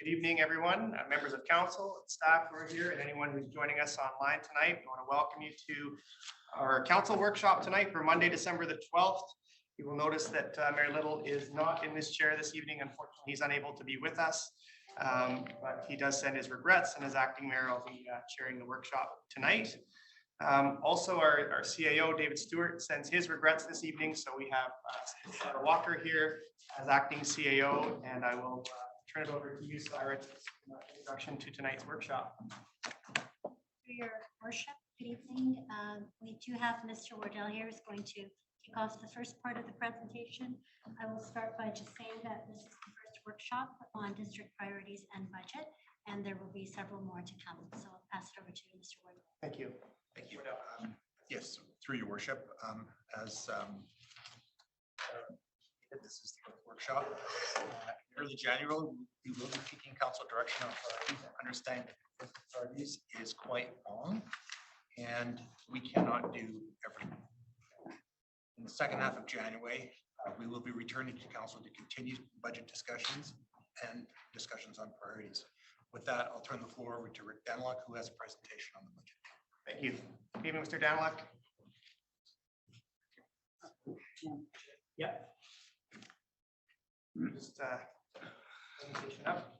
Good evening, everyone, members of council, staff who are here, and anyone who's joining us online tonight. We want to welcome you to our council workshop tonight for Monday, December the 12th. You will notice that Mayor Little is not in this chair this evening. Unfortunately, he's unable to be with us, but he does send his regrets, and as acting mayor, I'll be chairing the workshop tonight. Also, our CAO, David Stewart, sends his regrets this evening. So we have Sarah Walker here as acting CAO, and I will turn it over to you, Sarah, to introduction to tonight's workshop. For your worship, good evening. We do have Mr. Wardell here who's going to kick off the first part of the presentation. I will start by just saying that this is the first workshop on district priorities and budget, and there will be several more to come. So I'll pass it over to Mr. Wardell. Thank you. Thank you. Yes, through your worship, this is the first workshop. Early January, we will be seeking council direction on priorities. Understand that priorities is quite long, and we cannot do everything. In the second half of January, we will be returning to council to continue budget discussions and discussions on priorities. With that, I'll turn the floor over to Rick Danlock, who has a presentation on the budget. Thank you. Good evening, Mr. Danlock. Yeah. Just presentation up.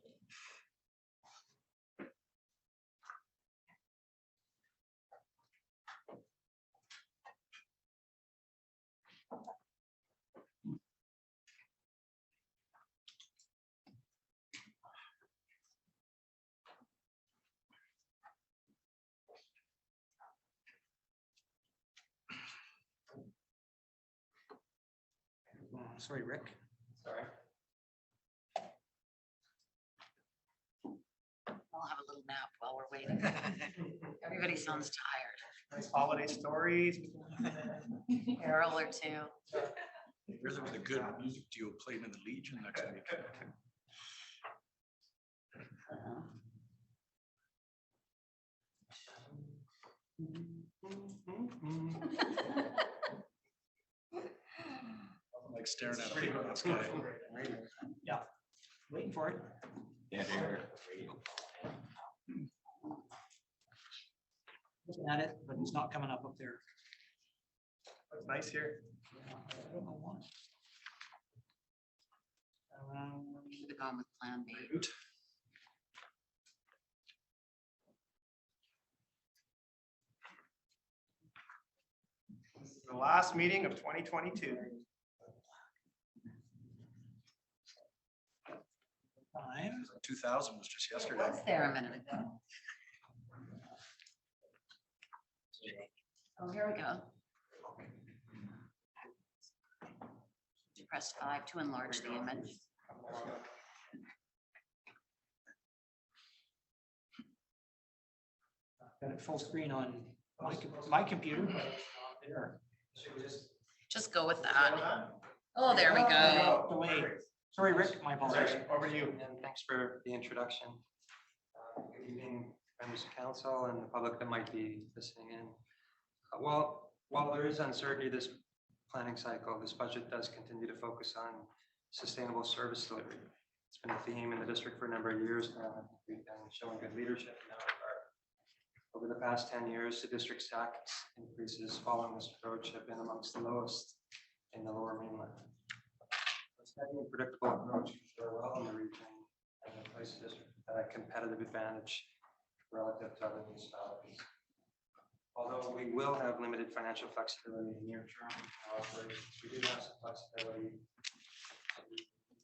Sorry, Rick. Sorry. I'll have a little nap while we're waiting. Everybody sounds tired. Nice holiday stories. Carol or two. There's a good music duo playing in the Legion next week. Like staring at a big sky. Yeah, waiting for it. Yeah, Looking at it, but it's not coming up there. Looks nice here. I don't know why. Should have gone with plan B. This is the last meeting of 2022. Time. 2000 was just It yesterday. was there a minute ago. Oh, here we go. Press 5 to enlarge the image. Got it full screen on my computer, but it's not there. Just go with that. Oh, there we go. Delay. Sorry, Rick, my apologies. Over to you. And thanks for the introduction. Good evening, members of council and the public that might be listening in. While there is uncertainty this planning cycle, this budget does continue to focus on sustainable service delivery. It's been a theme in the district for a number of years now. We've been showing good leadership in that regard. Over the past 10 years, the district's tax increases following this approach have been amongst the lowest in the lower mainland. A steady and predictable approach can fare well in the region and it places the district at a competitive advantage relative to other municipalities. Although we will have limited financial flexibility in the near term in our operations, we do have some flexibility in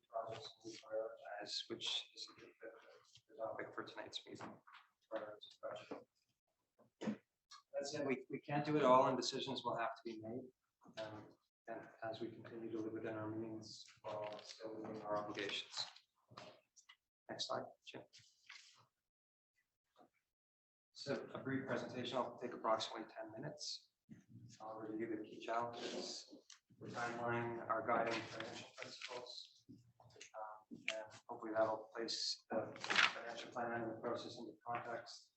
projects we prioritize, which is the topic for tonight's meeting. That said, we can't do it all, and decisions will have to be made. And as we continue to live within our means while still meeting our obligations. Next slide, Jim. So a brief presentation, I'll take approximately 10 minutes. I'll review the key challenges, the timeline, our guiding financial principles, and hopefully that'll place the financial plan and the process into context.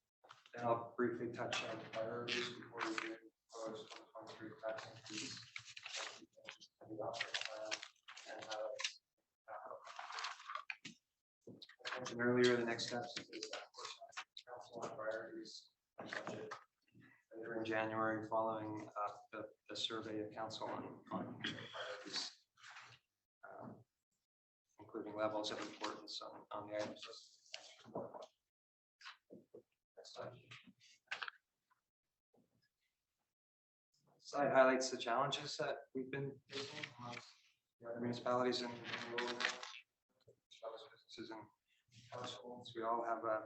Then I'll briefly touch on the priorities before we do proposed 2023 tax increase, and the operating plan, and how it's mentioned earlier, the next steps is council on priorities and budget later in January, following the survey of council on priorities, including levels of importance on the items listed. Next slide. Slide highlights the challenges that we've been facing amongst the other municipalities and rural businesses and households. We all have a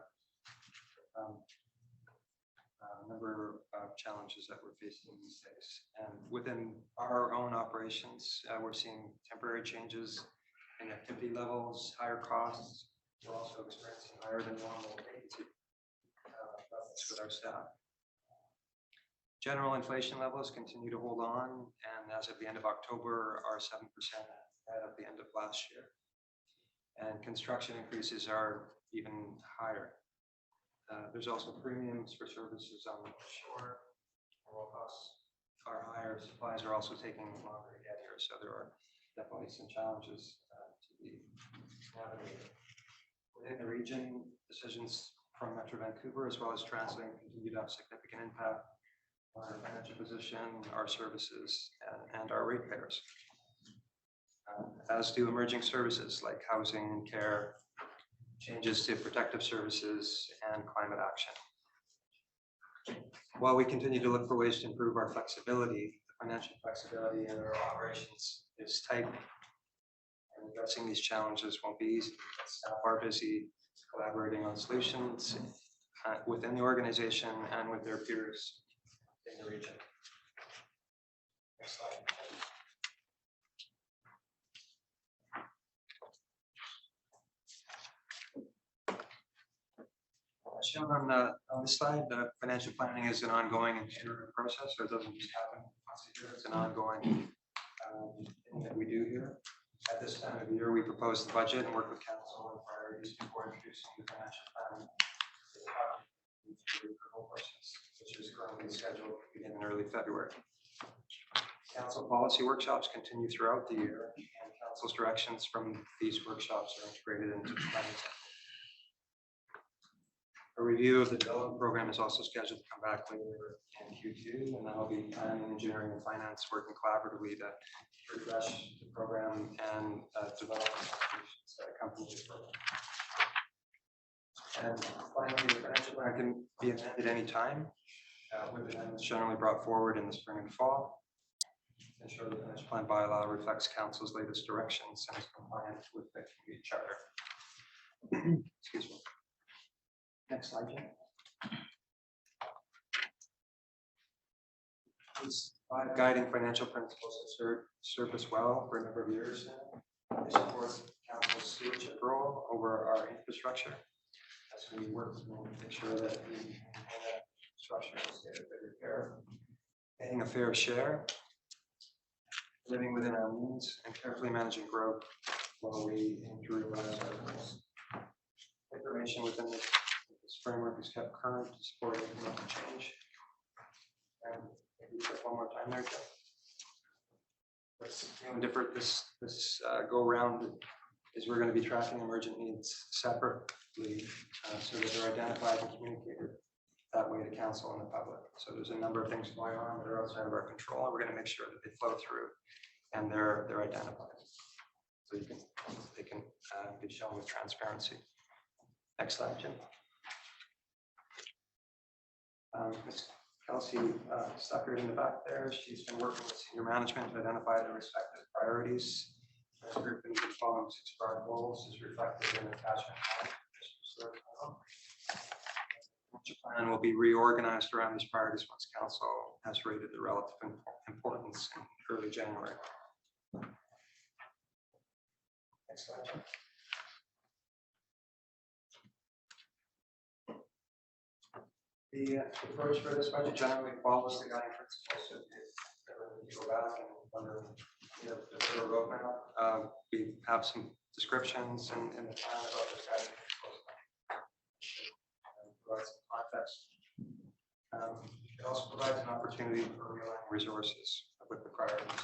number of challenges that we're facing these days. And within our own operations, we're seeing temporary changes in activity levels, higher costs. We're also experiencing higher than normal vacancy levels with our staff. General inflation levels continue to hold on, and as of the end of October, are 7% ahead of the end of last year. And construction increases are even higher. There's also premiums for services on the shore. Oil costs are higher. Supplies are also taking longer to get here, so there are definitely some challenges to be navigated. Within the region, decisions from Metro Vancouver as well as TransLink continue to have significant impact on our financial position, our services, and our ratepayers. As do emerging services like housing and care, changes to protective services, and climate action. While we continue to look for ways to improve our flexibility, the financial flexibility in our operations is tight, and addressing these challenges won't be easy. Staff are busy collaborating on solutions within the organization and with their peers in the region. Next slide. Shown on this slide, the financial planning is an ongoing and iterative process, so it doesn't just happen once a year. It's an ongoing thing that we do here. At this time of the year, we propose the budget and work with council on priorities before introducing the financial plan to the approval process, which is currently scheduled to begin in early February. Council policy workshops continue throughout the year, and council's directions from these workshops are integrated into the planning. A review of the development program is also scheduled to come back later in Q2, and that'll be planning, engineering, and finance working collaboratively to refresh the program and development solutions that accompany the program. And finally, the financial plan can be amended anytime, with amendments generally brought forward in the spring and fall. Ensure the financial plan bylaw reflects council's latest directions and is compliant with the community charter. Excuse me. Next slide, Jim. These 5 guiding financial principles have served us well for a number of years now. They support council's stewardship role over our infrastructure as we work to make sure that the infrastructure is state of good repair, paying a fair share, living within our means, and carefully managing growth while we aim to realize our goals. Information within this framework is kept current to support incremental change. And maybe put one more time there, Jeff. What's different this go around is we're going to be tracking emergent needs separately so that they're identified and communicated that way to council and the public. So there's a number of things going on that are outside of our control, and we're going to make sure that they flow through and they're identified. So they can be shown with transparency. Next slide, Jim. Ms. Kelsey Stuckert in the back there. She's been working with senior management to identify the respective priorities. This group has been following 6 broad goals is reflected in the attachment plan. The plan will be reorganized around these priorities once council has rated the relative importance in early January. Next slide, Jim. The approach for this budget generally follows the guiding principles. So if you go back and under the roadmap, we have some descriptions in the plan about the guiding principles. Provide some context. It also provides an opportunity for realigning resources with the priorities.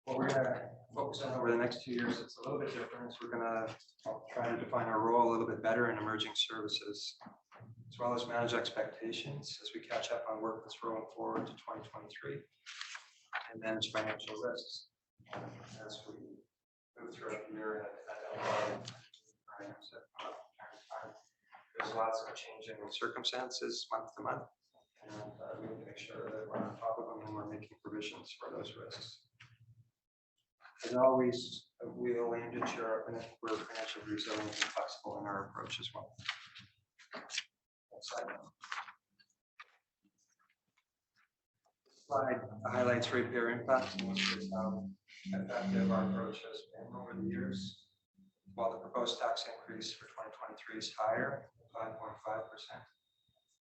What focus on over the next 2 years, it's a little bit different. We're gonna try to define our role a little bit better in emerging services, as well as manage expectations as we catch up on work that's rolling forward to 2023, and manage financial risks as we move throughout the year. There's lots of changing circumstances month to month, and we need to make sure that we're on top of them and we're making provisions for those risks. As always, we'll aim to ensure we're financially resilient and flexible in our approach as well. Next slide. This slide highlights ratepayer impacts and illustrates how effective our approach has been over the years. While the proposed tax increase for 2023 is higher, 5.5%,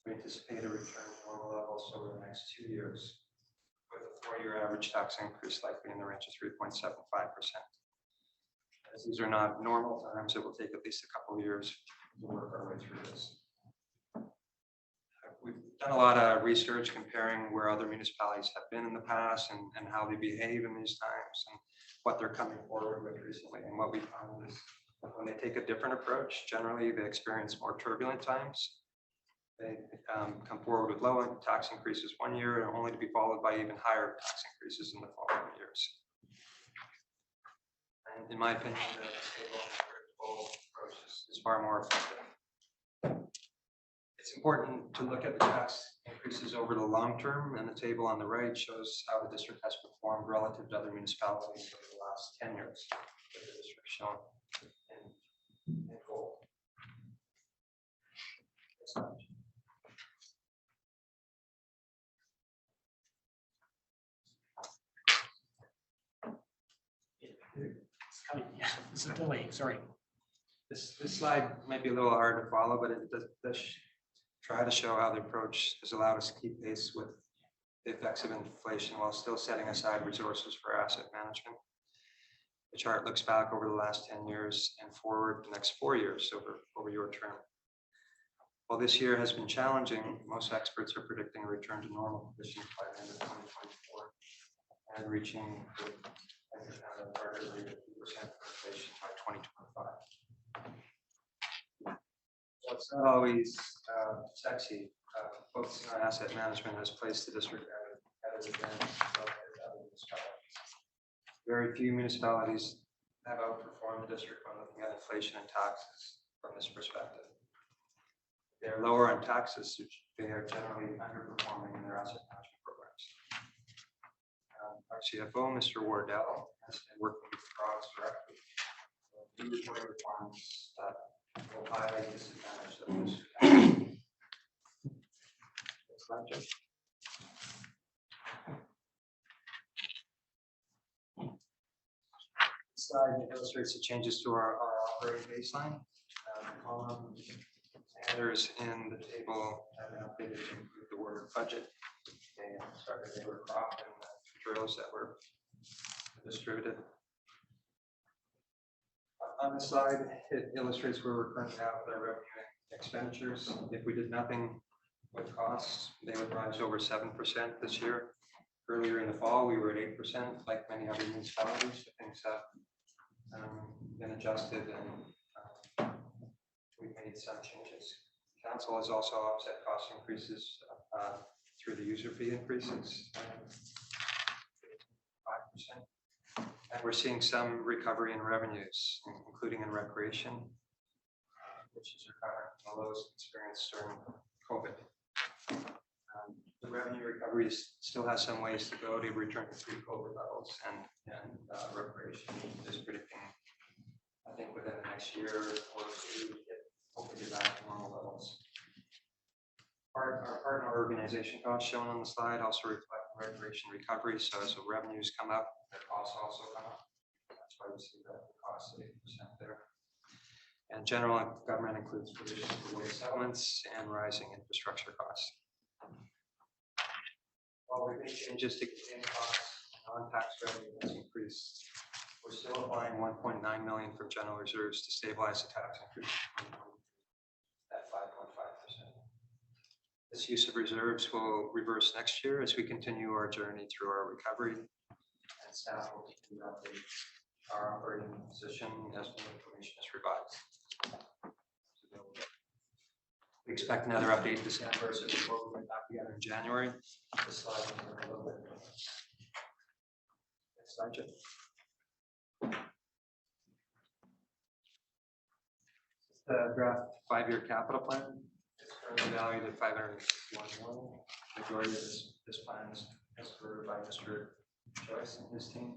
we anticipate a return to normal levels over the next 2 years, with a 4-year average tax increase likely in the range of 3.75%. As these are not normal times, it will take at least a couple of years to work our way through this. We've done a lot of research comparing where other municipalities have been in the past and how they behave in these times and what they're coming forward with recently. And what we found is when they take a different approach, generally they experience more turbulent times. They come forward with low tax increases 1 year, and only to be followed by even higher tax increases in the following years. And in my opinion, the stable and predictable approach is far more effective. It's important to look at the tax increases over the long term, and the table on the right shows how the district has performed relative to other municipalities over the last 10 years, with the district shown in gold. Next slide. It's coming. Yeah, it's a delay. Sorry. This slide might be a little hard to follow, but it does try to show how the approach has allowed us to keep pace with the effects of inflation while still setting aside resources for asset management. The chart looks back over the last 10 years and forward the next 4 years over your term. While this year has been challenging, most experts are predicting a return to normal conditions by the end of 2024 and reaching a target rate of 2% inflation by 2025. So it's not always sexy. Focusing on asset management has placed the district at an advantage relative to other municipalities. Very few municipalities have outperformed the district when looking at inflation and taxes from this perspective. They are lower on taxes, which they are generally underperforming in their asset management programs. Our CFO, Mr. Wardell, has been working with the province directly. New reporting requirements that will highlight this advantage that this. Next slide, Jim. This slide illustrates the changes to our operating baseline. Column headers in the table have been updated to include the word budget. They were cropped and the drills that were distributed. On the slide, it illustrates where we're currently at with our revenue and expenditures. If we did nothing with costs, they would rise over 7% this year. Earlier in the fall, we were at 8%, like many other municipalities. Things have been adjusted and we've made some changes. Council has also offset cost increases through the user fee increases, 5%. And we're seeing some recovery in revenues, including in recreation, which is recovering from the lows experienced during COVID. The revenue recovery still has some ways to go to return to pre-COVID levels, and recreation is predicting, I think, within the next year or two, hopefully get back to normal levels. Our partner organization costs shown on the slide also reflect recreation recovery. So as the revenues come up, their costs also come up. That's why we see that the cost of 8% there. And general government includes provisions for waste settlements and rising infrastructure costs. While we've made changes to contain costs, non-tax revenue has increased. We're still applying 1.9 million from general reserves to stabilize the tax increase at 5.5%. This use of reserves will reverse next year as we continue our journey through our recovery, and staff will continue to update our operating position as the information is revised. We expect another update in December, so before we get back together in January. This slide will look a little bit. Next slide, Jim. The draft 5-year capital plan is currently valued at $561 million. Majority of this plan is approved by Mr. Joyce and his team.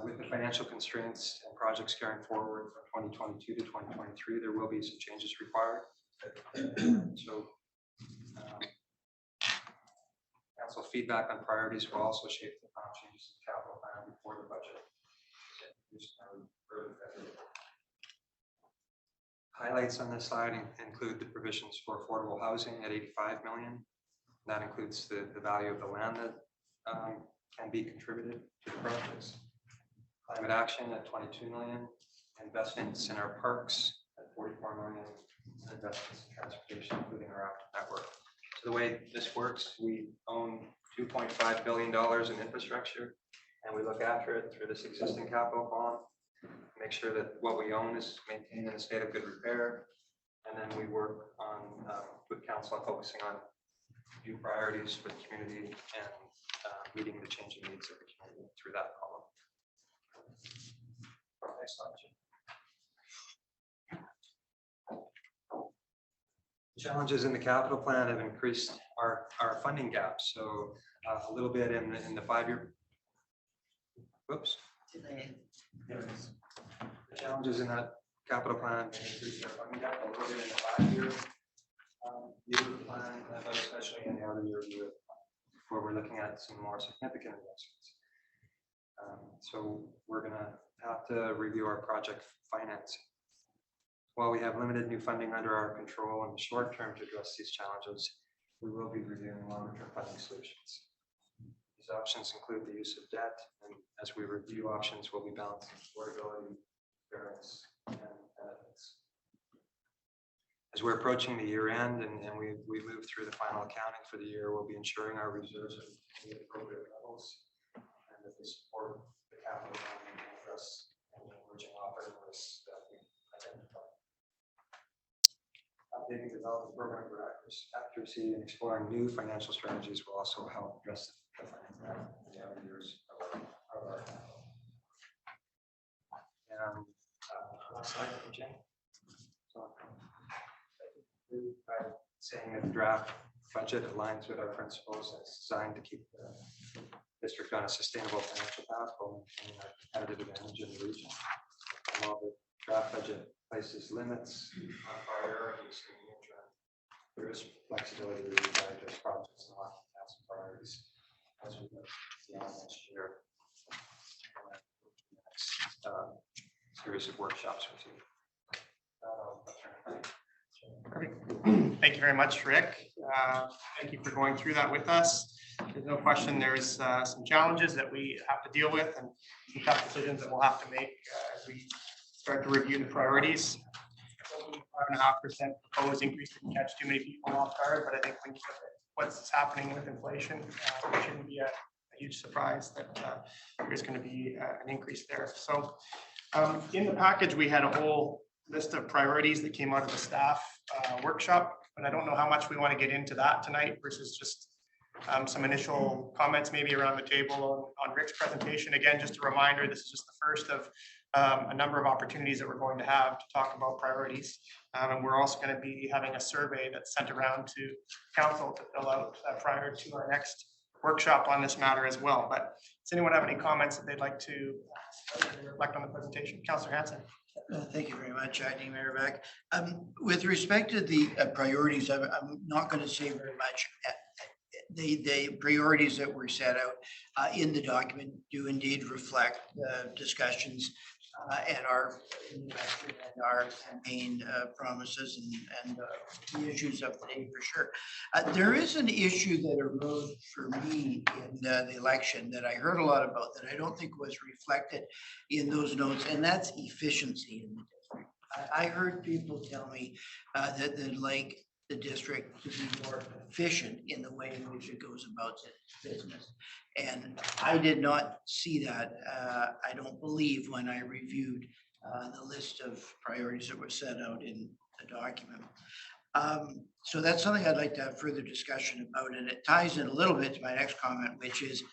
With the financial constraints and projects carrying forward from 2022 to 2023, there will be some changes required. So, council feedback on priorities will also shape the final changes to the capital plan before the budget. Highlights on this slide include the provisions for affordable housing at $85 million. That includes the value of the land that can be contributed to the projects. Climate action at $22 million. Investments in our parks at $44 million. Investments in transportation, including our active network. So the way this works, we own $2.5 billion in infrastructure, and we look after it through this existing capital bond, make sure that what we own is maintained in a state of good repair, and then we work on with council on focusing on new priorities for the community and meeting the changing needs of the community through that column. Next slide. Challenges in the capital plan have increased our funding gap. So a little bit in the 5-year. Whoops. There it is. The challenges in that capital plan have increased our funding gap a little bit in the 5-year view of the plan, but especially in the outer year view, where we're looking at some more significant investments. So we're going to have to review our project financing. While we have limited new funding under our control in the short term to address these challenges, we will be reviewing longer-term funding solutions. These options include the use of debt, and as we review options, we'll be balancing affordability, fairness, and benefits. As we're approaching the year end and we move through the final accounting for the year, we'll be ensuring our reserves are at the appropriate levels and that they support the capital plan and address any emerging operating risks that we identify. Updating development program for accuracy and exploring new financial strategies will also help address the financial in the outer years of our capital. And last slide, Jim. So, by saying that the draft budget aligns with our principles and it's designed to keep the district on a sustainable financial path while maintaining our competitive advantage in the region. And while the draft budget places limits on priorities in the interim, there is flexibility to reevaluate those projects and lock down some priorities as we go beyond next year. Series of workshops with you. Thank you very much, Rick. Thank you for going through that with us. There's no question there's some challenges that we have to deal with and some tough decisions that we'll have to make as we start to review the priorities. 5.5% proposed increase didn't catch too many people off guard, but I think when you look at what's happening with inflation, it shouldn't be a huge surprise that there's going to be an increase there. So in the package, we had a whole list of priorities that came out of the staff workshop, but I don't know how much we want to get into that tonight versus just some initial comments maybe around the table on Rick's presentation. Again, just a reminder, this is just the first of a number of opportunities that we're going to have to talk about priorities. And we're also going to be having a survey that's sent around to council to fill out prior to our next workshop on this matter as well. But does anyone have any comments that they'd like to reflect on the presentation? Councillor Hansen. Thank you very much, Acting Mayor Beck. With respect to the priorities, I'm not going to say very much. The priorities that were set out in the document do indeed reflect discussions and our campaign promises and the issues of the day for sure. There is an issue that arose for me in the election that I heard a lot about that I don't think was reflected in those notes, and that's efficiency in the district. I heard people tell me that like the district to be more efficient in the way in which it goes about its business. And I did not see that, I don't believe, when I reviewed the list of priorities that were set out in the document. So that's something I'd like to have further discussion about, and it ties in a little bit to my next comment, which is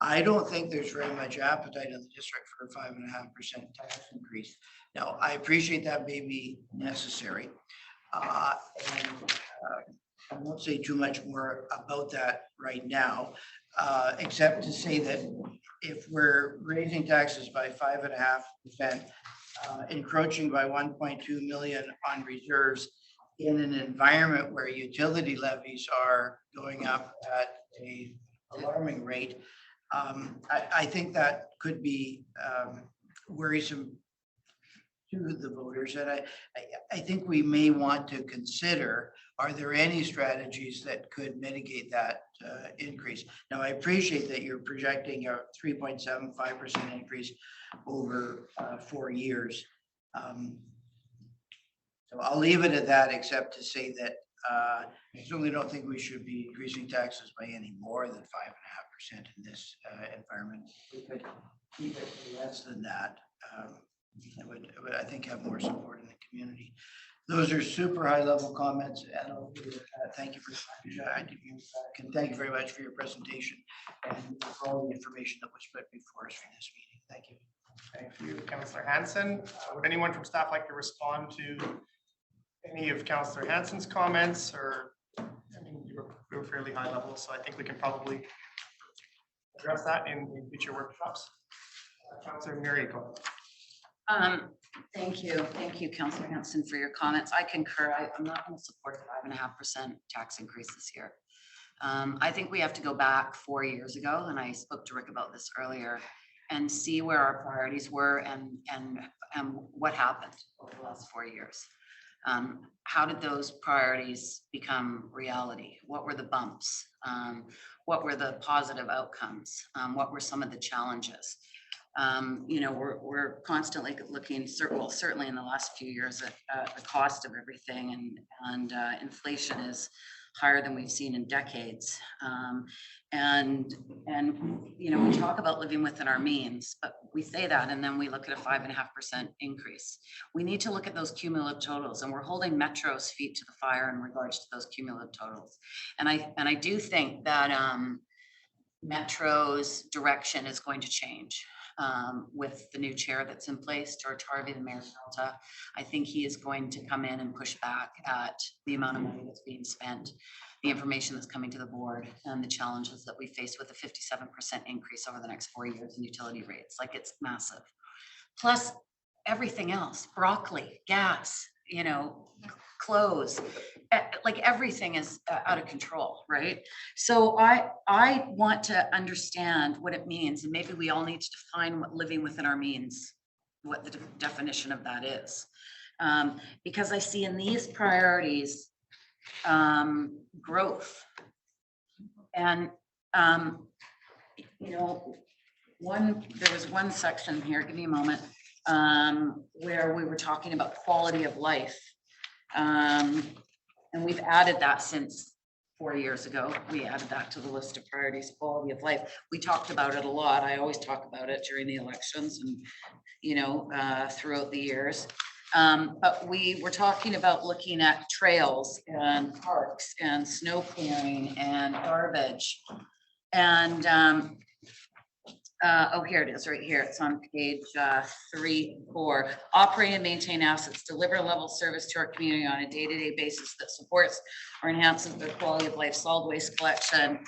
I don't think there's very much appetite in the district for a 5.5% tax increase. Now, I appreciate that may be necessary. And I won't say too much more about that right now, except to say that if we're raising taxes by 5.5%, encroaching by 1.2 million on reserves in an environment where utility levies are going up at a alarming rate, I think that could be worrisome to the voters. And I think we may want to consider, are there any strategies that could mitigate that increase? Now, I appreciate that you're projecting a 3.75% increase over 4 years. So I'll leave it at that, except to say that I certainly don't think we should be increasing taxes by any more than 5.5% in this environment. We could keep it less than that. It would, I think, have more support in the community. Those are super high level comments, and I'll thank you for thank you very much for your presentation and for all the information that was put before us for this meeting. Thank you. Thank you, Councillor Hansen. Would anyone from staff like to respond to any of Councillor Hansen's comments? Or, I mean, you were fairly high level, so I think we can probably address that in future workshops. Councillor Miracle. Thank you, Councillor Hansen, for your comments. I concur. I'm not going to support a 5.5% tax increase this year. I think we have to go back 4 years ago, and I spoke to Rick about this earlier, and see where our priorities were and what happened over the last 4 years. How did those priorities become reality? What were the bumps? What were the positive outcomes? What were some of the challenges? You know, we're constantly looking, certainly in the last few years, at the cost of everything, and inflation is higher than we've seen in decades. And you know, we talk about living within our means, but we say that, and then we look at a 5.5% increase. We need to look at those cumulative totals, and we're holding Metro's feet to the fire in regards to those cumulative totals. And I do think that Metro's direction is going to change. With the new chair that's in place, George Harvey, the mayor of Delta. I think he is going to come in and push back at the amount of money that's being spent, the information that's coming to the board, and the challenges that we face with a 57% increase over the next 4 years in utility rates. Like, it's massive. Plus everything else, broccoli, gas, you know, clothes, like everything is out of control, right? So I want to understand what it means, and maybe we all need to define what living within our means, what the definition of that is. Because I see in these priorities growth, and you know, there was one section here, give me a moment, where we were talking about quality of life. And we've added that since 4 years ago. We added that to the list of priorities, quality of life. We talked about it a lot. I always talk about it during the elections and, you know, throughout the years. But we were talking about looking at trails and parks and snow clearing and garbage. And oh, here it is, right here. It's on page 3 and 4. Operate and maintain assets, deliver level service to our community on a day-to-day basis that supports or enhances their quality of life, solid waste collection,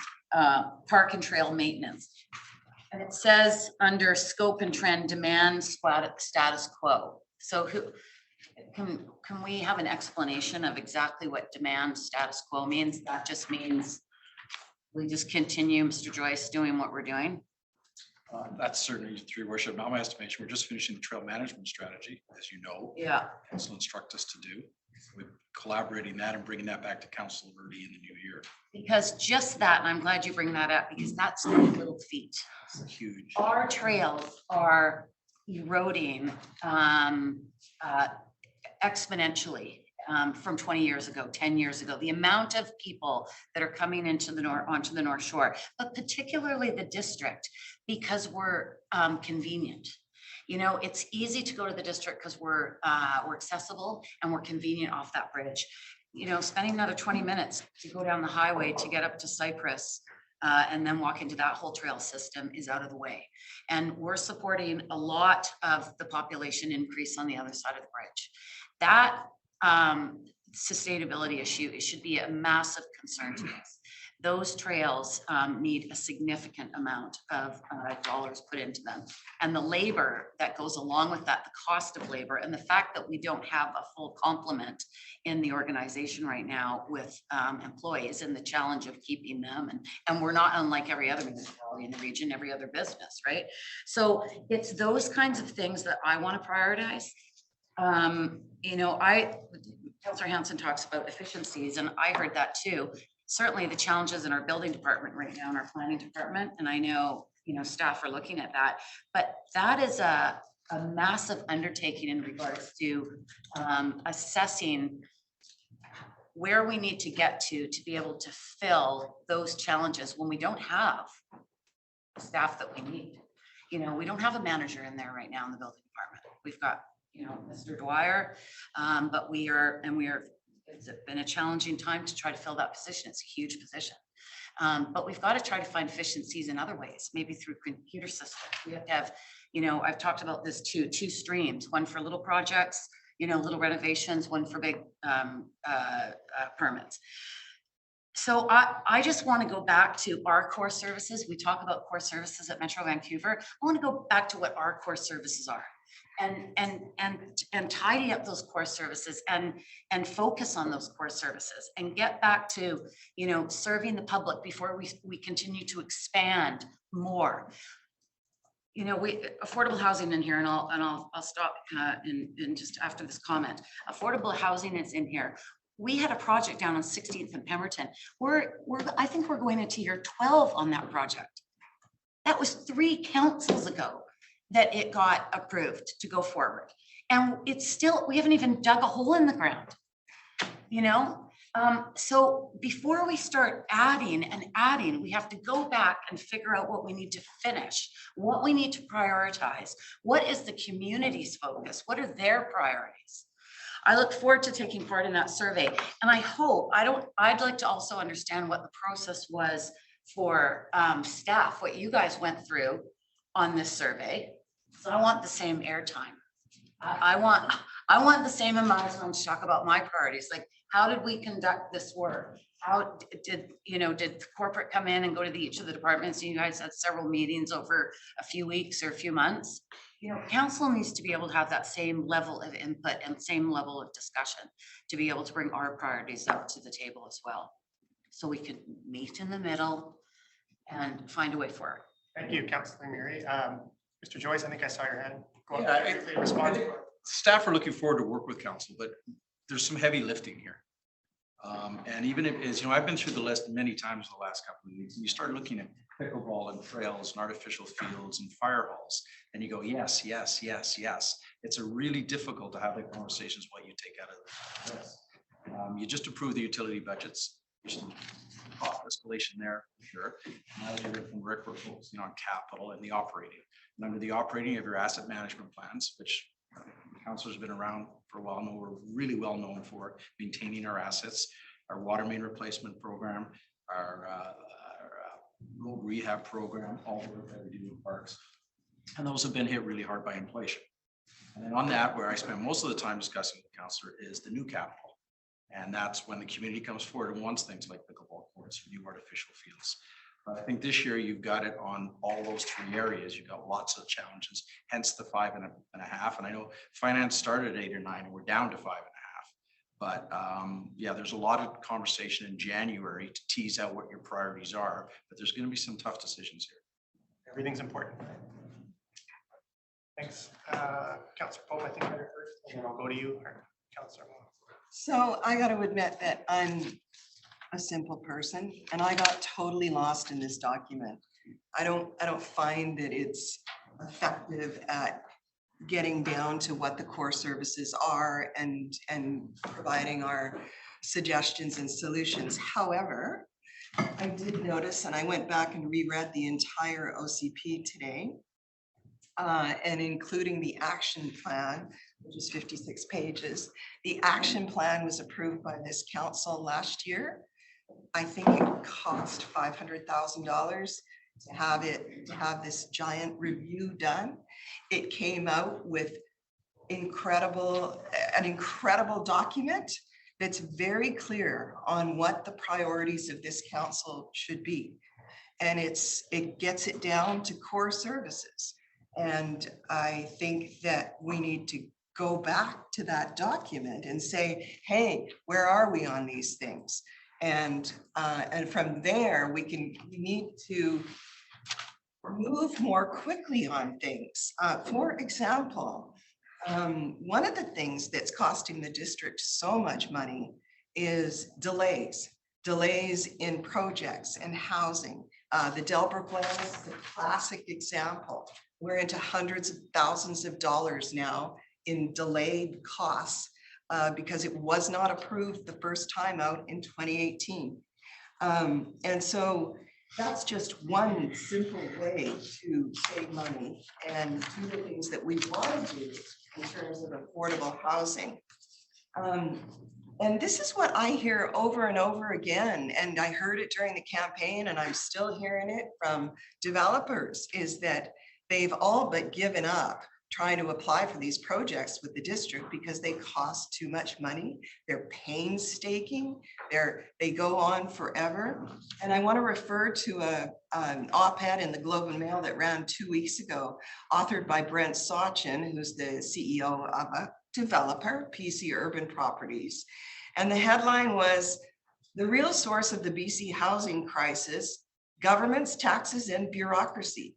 park and trail maintenance. And it says under scope and trend, demand status quo. So can we have an explanation of exactly what demand status quo means? That just means we just continue, Mr. Joyce, doing what we're doing? That's certainly, through your worship. Now, my estimation, we're just finishing the trail management strategy, as you know. Yeah. Council instruct us to do. We're collaborating that and bringing that back to council early in the new year. Because just that, and I'm glad you bring that up, because that's no little feat. It's huge. Our trails are eroding exponentially from 20 years ago, 10 years ago, the amount of people that are coming into the onto the North Shore, but particularly the district, because we're convenient. You know, it's easy to go to the district because we're accessible and we're convenient off that bridge. You know, spending another 20 minutes to go down the highway to get up to Cypress and then walk into that whole trail system is out of the way. And we're supporting a lot of the population increase on the other side of the bridge. That sustainability issue, it should be a massive concern to us. Those trails need a significant amount of dollars put into them. And the labor that goes along with that, the cost of labor, and the fact that we don't have a full complement in the organization right now with employees and the challenge of keeping them. And we're not unlike every other municipality in the region, every other business, right? So it's those kinds of things that I want to prioritize. You know, Councillor Hanson talks about efficiencies, and I heard that too. Certainly the challenges in our building department right now, in our planning department, and I know, you know, staff are looking at that, but that is a massive undertaking in regards to assessing where we need to get to be able to fill those challenges when we don't have the staff that we need. You know, we don't have a manager in there right now in the building department. We've got, you know, Mr. Dwyer, but it's been a challenging time to try to fill that position. It's a huge position. But we've got to try to find efficiencies in other ways, maybe through computer systems. We have to have, you know, I've talked about this too, 2 streams, one for little projects, you know, little renovations, one for big permits. So I just want to go back to our core services. We talk about core services at Metro Vancouver. I want to go back to what our core services are. And tidy up those core services and focus on those core services and get back to, you know, serving the public before we continue to expand more. You know, affordable housing in here, and I'll stop in just after this comment. Affordable housing is in here. We had a project down on 16th and Pemberton. I think we're going into year 12 on that project. That was 3 councils ago that it got approved to go forward. And it's still, we haven't even dug a hole in the ground, you know? So before we start adding, we have to go back and figure out what we need to finish, what we need to prioritize, what is the community's focus, what are their priorities? I look forward to taking part in that survey. And I hope, I'd like to also understand what the process was for staff, what you guys went through on this survey. So I want the same airtime. I want the same amount of time to talk about my priorities. Like, how did we conduct this work? How did corporate come in and go to each of the departments? And you guys had several meetings over a few weeks or a few months. You know, council needs to be able to have that same level of input and same level of discussion to be able to bring our priorities up to the table as well. So we could meet in the middle and find a way forward. Thank you, Councillor Murray. Mr. Joyce, I think I saw your hand. Go Yeah, ahead, briefly respond. Staff are looking forward to work with council, but there's some heavy lifting here. And even if, as you know, I've been through the list many times in the last couple of weeks, and you start looking at pickleball and trails and artificial fields and fire halls, and you go, yes, yes, yes, yes. It's a really difficult to have the conversations what you take out of the list. You just approve the utility budgets. There's some cost escalation there, for sure. And as you heard from Rick, we're focusing on capital and the operating. And under the operating of your asset management plans, which councilors have been around for a while, know we're really well known for maintaining our assets, our water main replacement program, our road rehab program, all the work that we do in parks. And those have been hit really hard by inflation. And then on that, where I spend most of the time discussing with the councilor is the new capital. And that's when the community comes forward and wants things like pickleball courts, new artificial fields. But I think this year you've got it on all those 3 areas. You've got lots of challenges, hence the 5.5. And I know finance started at 8 or 9 and we're down to 5.5. But yeah, there's a lot of conversation in January to tease out what your priorities are, but there's going to be some tough decisions here. Everything's important. Thanks. Councillor Pope, I think you're first, and then I'll go to you, or Councillor Moore. So I got to admit that I'm a simple person and I got totally lost in this document. I don't find that it's effective at getting down to what the core services are and providing our suggestions and solutions. However, I did notice, and I went back and reread the entire OCP today, and including the action plan, which is 56 pages. The action plan was approved by this council last year. I think it cost $500,000 to have this giant review done. It came out with an incredible document that's very clear on what the priorities of this council should be. And it gets it down to core services. And I think that we need to go back to that document and say, hey, where are we on these things? And from there, we need to move more quickly on things. For example, one of the things that's costing the district so much money is delays in projects and housing. The Delbrook Land is the classic example. We're into hundreds of thousands of dollars now in delayed costs because it was not approved the first time out in 2018. And so that's just one simple way to save money and do the things that we want to do in terms of affordable housing. And this is what I hear over and over again, and I heard it during the campaign, and I'm still hearing it from developers, is that they've all but given up trying to apply for these projects with the district because they cost too much money. They're painstaking. They go on forever. And I want to refer to an op-ed in the Globe and Mail that ran 2 weeks ago, authored by Brent Sachin, who's the CEO of a developer, PC Urban Properties. And the headline was, "The real source of the BC housing crisis, governments, taxes, and bureaucracy."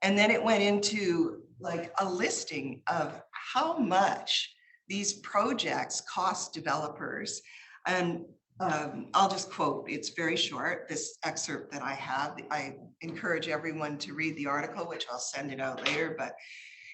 And then it went into like a listing of how much these projects cost developers. And I'll just quote, it's very short, this excerpt that I have. I encourage everyone to read the article, which I'll send it out later, but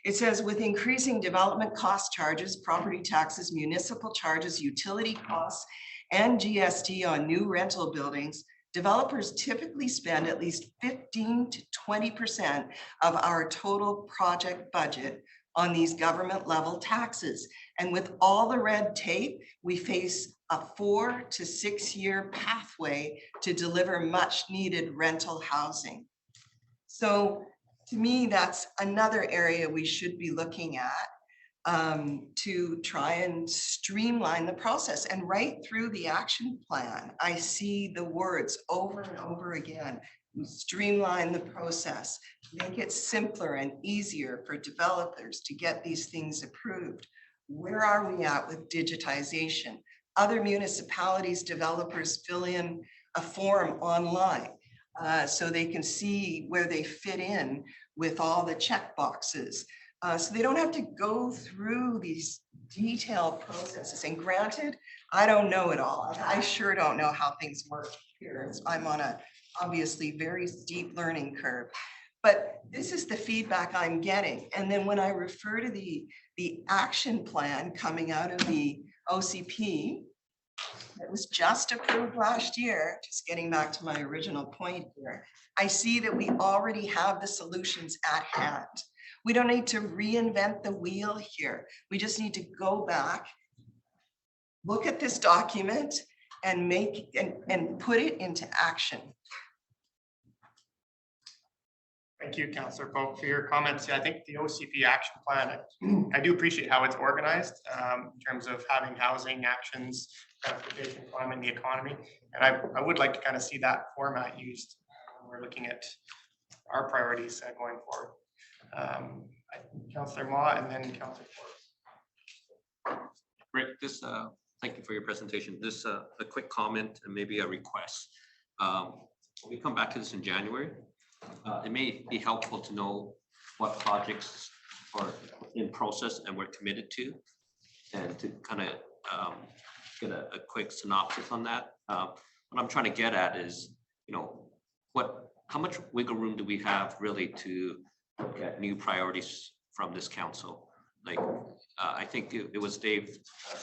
it says, with increasing development cost charges, property taxes, municipal charges, utility costs, and GST on new rental buildings, developers typically spend at least 15 to 20% of our total project budget on these government level taxes. And with all the red tape, we face a 4 to 6 year pathway to deliver much needed rental housing. So to me, that's another area we should be looking at to try and streamline the process. And right through the action plan, I see the words over and over again: streamline the process, make it simpler and easier for developers to get these things approved. Where are we at with digitization? Other municipalities, developers fill in a form online so they can see where they fit in with all the check boxes. So they don't have to go through these detailed processes. And granted, I don't know it all. I sure don't know how things work here. I'm on a obviously very steep learning curve, but this is the feedback I'm getting. And then when I refer to the action plan coming out of the OCP, that was just approved last year, just getting back to my original point here, I see that we already have the solutions at hand. We don't need to reinvent the wheel here. We just need to go back, look at this document and make and put it into action. Thank you, Councillor Polk, for your comments. Yeah, I think the OCP action plan, I do appreciate how it's organized in terms of having housing actions, transportation, climate, and the economy. And I would like to kind of see that format used when we're looking at our priorities going forward. Councillor Ma and then Councillor Forbes. Rick, thank you for your presentation. This a quick comment and maybe a request. When we come back to this in January, it may be helpful to know what projects are in process and we're committed to, and to kind of get a quick synopsis on that. What I'm trying to get at is, how much wiggle room do we have really to look at new priorities from this council? like, I think it was Dave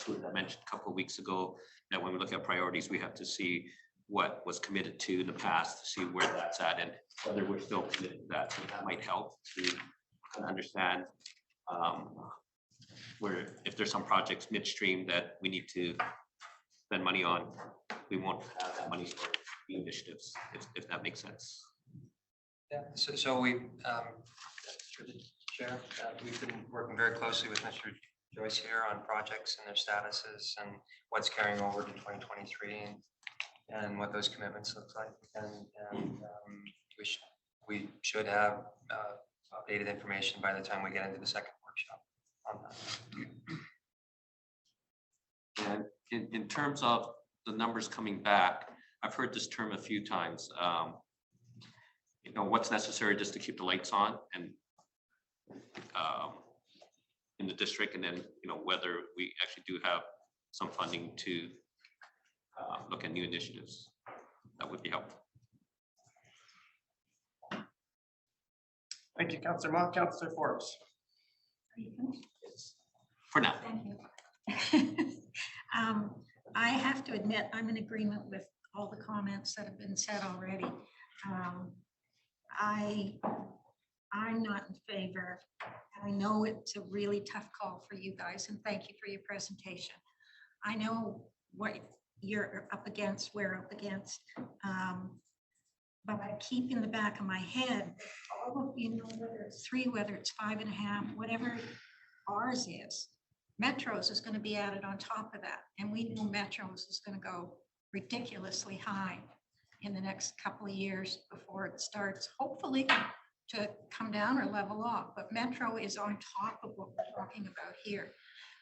who mentioned a couple of weeks ago that when we look at priorities, we have to see what was committed to in the past, to see where that's at and whether we're still committed to that. So that might help to understand where, if there's some projects midstream that we need to spend money on, we won't have that money for the initiatives, if that makes sense. Yeah, so we, through the chair, we've been working very closely with Mr. Joyce here on projects and their statuses and what's carrying over to 2023 and what those commitments look like. And we should have updated information by the time we get into the second workshop on that. And in terms of the numbers coming back, I've heard this term a few times. You know, what's necessary just to keep the lights on and in the district, and then, you know, whether we actually do have some funding to look at new initiatives. That would be helpful. Thank you, Councillor Mott. Councillor Forbes. Are you finished? For now. Thank you. I have to admit, I'm in agreement with all the comments that have been said already. I'm not in favor. I know it's a really tough call for you guys, and thank you for your presentation. I know what you're up against, we're up against. But I keep in the back of my head, all of you know, whether it's 3, whether it's 5.5, whatever ours is, Metros is going to be added on top of that. And we know Metros is going to go ridiculously high in the next couple of years before it starts, hopefully, to come down or level off. But Metro is on top of what we're talking about here.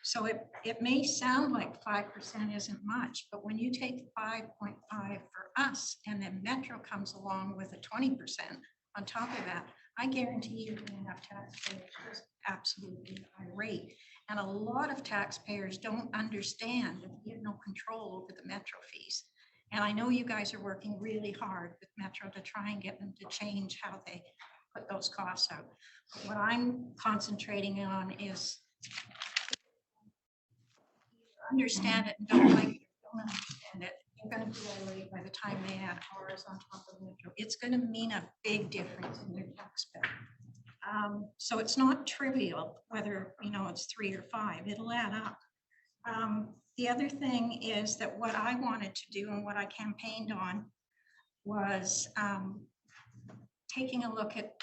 So it may sound like 5% isn't much, but when you take 5.5 for us and then Metro comes along with a 20% on top of that, I guarantee you're going to have taxpayers absolutely irate. And a lot of taxpayers don't understand that you have no control over the Metro fees. And I know you guys are working really hard with Metro to try and get them to change how they put those costs out. But what I'm concentrating on is understand it and don't like it, don't understand it. You're going to be irate by the time they add ours on top of Metro. It's going to mean a big difference in their tax bill. So it's not trivial whether, you know, it's 3 or 5, it'll add up. The other thing is that what I wanted to do and what I campaigned on was taking a look at,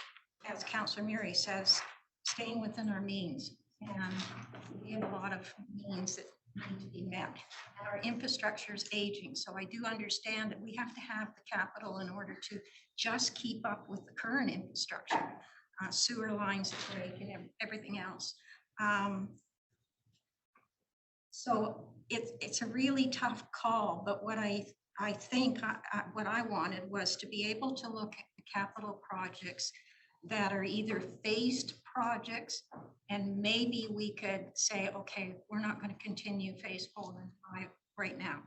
as Councillor Murray says, staying within our means. And we have a lot of means that need to be met. And our infrastructure is aging. So I do understand that we have to have the capital in order to just keep up with the current infrastructure. Sewer lines break and everything else. So it's a really tough call, but what I think what I wanted was to be able to look at the capital projects that are either phased projects, and maybe we could say, okay, we're not going to continue phase 4 and 5 right now.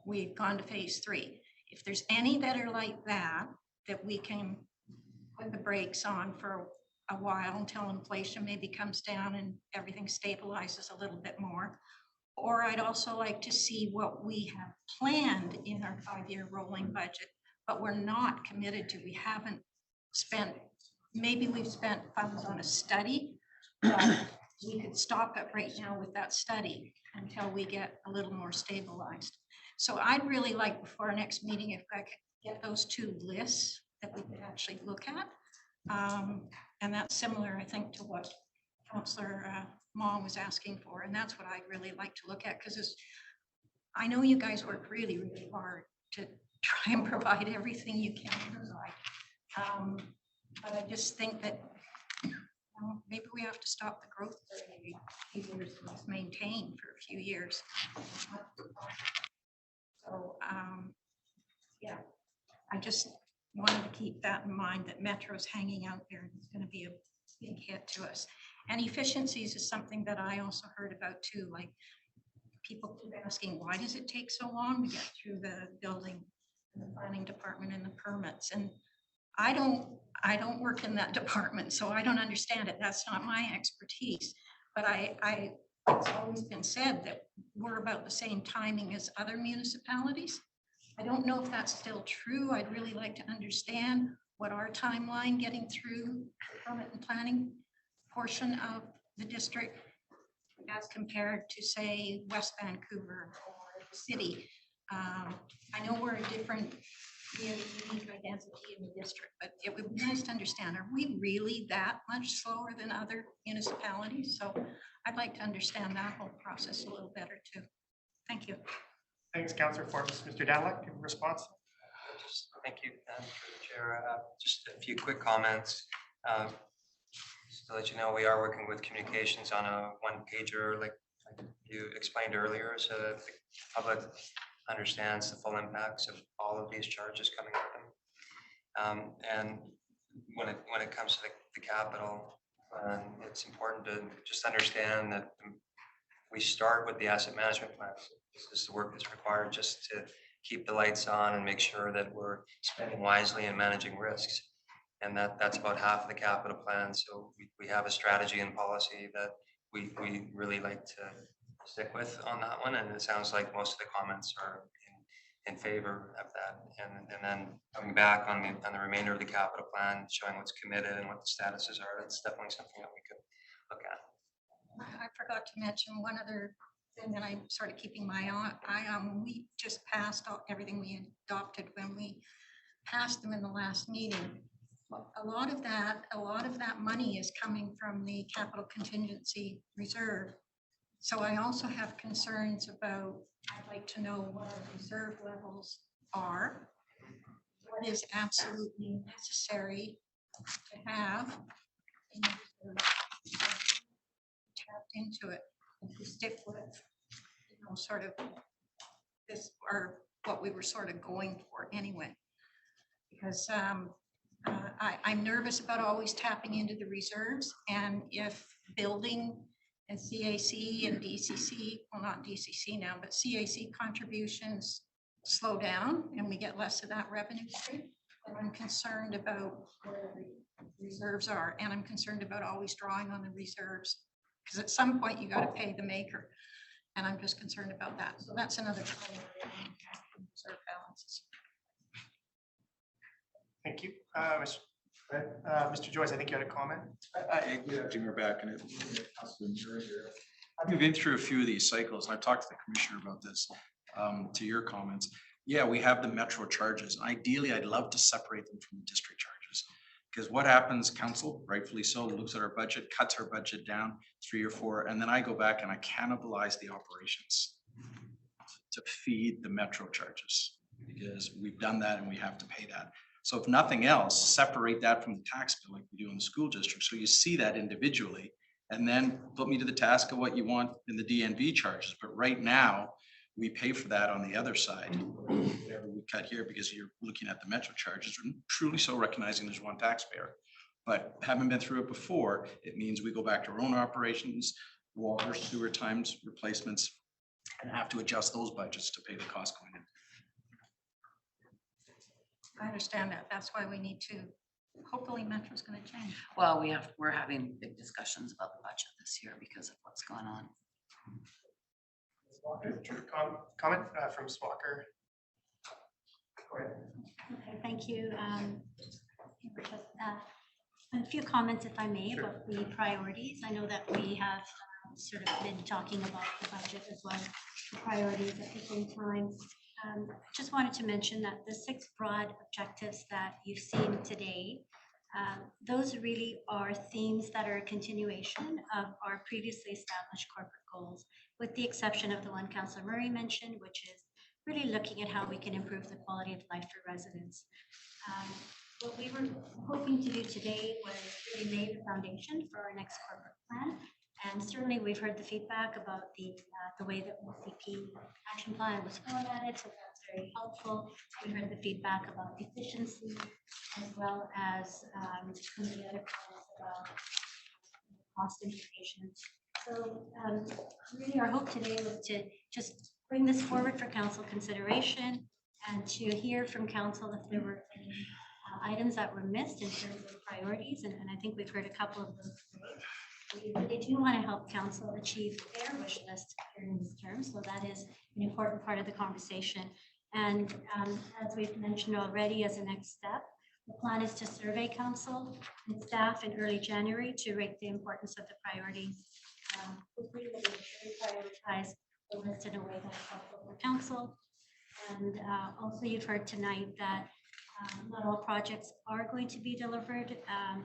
We've gone to phase 3. If there's any that are like that, that we can put the brakes on for a while until inflation maybe comes down and everything stabilizes a little bit more. Or I'd also like to see what we have planned in our 5-year rolling budget, but we're not committed to. We haven't spent, maybe we've spent funds on a study, but we could stop it right now with that study until we get a little more stabilized. So I'd really like before our next meeting, if I could get those 2 lists that we could actually look at. And that's similar, I think, to what Councillor Ma was asking for. And that's what I'd really like to look at, because I know you guys work really, really hard to try and provide everything you can provide. But I just think that maybe we have to stop the growth for maybe a few years and just maintain for a few years. So yeah, I just wanted to keep that in mind, that Metro's hanging out there and it's going to be a big hit to us. And efficiencies is something that I also heard about too. Like, people keep asking, why does it take so long to get through the building, and the planning department and the permits? And I don't work in that department, so I don't understand it. That's not my expertise. But it's always been said that we're about the same timing as other municipalities. I don't know if that's still true. I'd really like to understand what our timeline getting through the permit and planning portion of the district as compared to, say, West Vancouver or the city. I know we're a different unique identity in the district, but it would be nice to understand, are we really that much slower than other municipalities? So I'd like to understand that whole process a little better too. Thank you. Thanks, Councillor Forbes. Mr. Daniluk, your response? Thank you, through the chair. Just a few quick comments. Just to let you know, we are working with communications on a one pager, like you explained earlier, so that the public understands the full impacts of all of these charges coming at them. And when it comes to the capital, it's important to just understand that we start with the asset management plan. This is the work that's required just to keep the lights on and make sure that we're spending wisely and managing risks. And that's about half of the capital plan. So we have a strategy and policy that we really like to stick with on that one. And it sounds like most of the comments are in favor of that. And then coming back on the remainder of the capital plan, showing what's committed and what the statuses are, that's definitely something that we could look at. I forgot to mention one other thing that I'm sort of keeping my eye on. We just passed everything we adopted when we passed them in the last meeting. A lot of that money is coming from the capital contingency reserve. So I also have concerns about, I'd like to know what our reserve levels are, what is absolutely necessary to have in order to tap into it and to stick with, sort of this, or what we were sort of going for anyway. Because I'm nervous about always tapping into the reserves, and if building and CAC and DCC, well, not DCC now, but CAC contributions slow down and we get less of that revenue stream, then I'm concerned about where the reserves are, and I'm concerned about always drawing on the reserves, because at some point you got to pay the maker, and I'm just concerned about that. So that's another reserve balances. Thank you. Mr. Joyce, I think you had a comment. I have to go back and I've been through a few of these cycles. And I've talked to the commissioner about this, to your comments. Yeah, we have the metro charges. Ideally, I'd love to separate them from the district charges. Because what happens, council, rightfully so, looks at our budget, cuts our budget down 3 or 4, and then I go back and I cannibalize the operations to feed the metro charges, because we've done that and we have to pay that. So if nothing else, separate that from the tax bill like we do in the school district. So you see that individually, and then put me to the task of what you want in the DNV charges. But right now, we pay for that on the other side, whatever we cut here, because you're looking at the metro charges, and truly so recognizing there's one taxpayer. But having been through it before, it means we go back to our own operations, water, sewer times, replacements, and have to adjust those budgets to pay the cost going in. I understand that. That's why we need to, hopefully Metro's going to change. Well, we're having big discussions about the budget this year because of what's going on. Comment from Swaker. Go ahead. Okay, thank you. A few comments, if I may, about the priorities. I know that we have sort of been talking about the budget as well, the priorities at the same time. Just wanted to mention that the 6 broad objectives that you've seen today, those really are themes that are a continuation of our previously established corporate goals, with the exception of the one Councillor Murray mentioned, which is really looking at how we can improve the quality of life for residents. What we were hoping to do today was really lay the foundation for our next corporate plan. And certainly we've heard the feedback about the way that OCP action plan was formatted, so that's very helpful. We heard the feedback about efficiency, as well as some of the other comments about cost implications. So really our hope today was to just bring this forward for council consideration and to hear from council if there were any items that were missed in terms of priorities. And I think we've heard a couple of those today. We really do want to help council achieve their wish list during this term, so that is an important part of the conversation. And as we've mentioned already, as a next step, the plan is to survey council and staff in early January to rate the importance of the priorities. Hopefully that we prioritize the list in a way that's helpful for council. And also you've heard tonight that not all projects are going to be delivered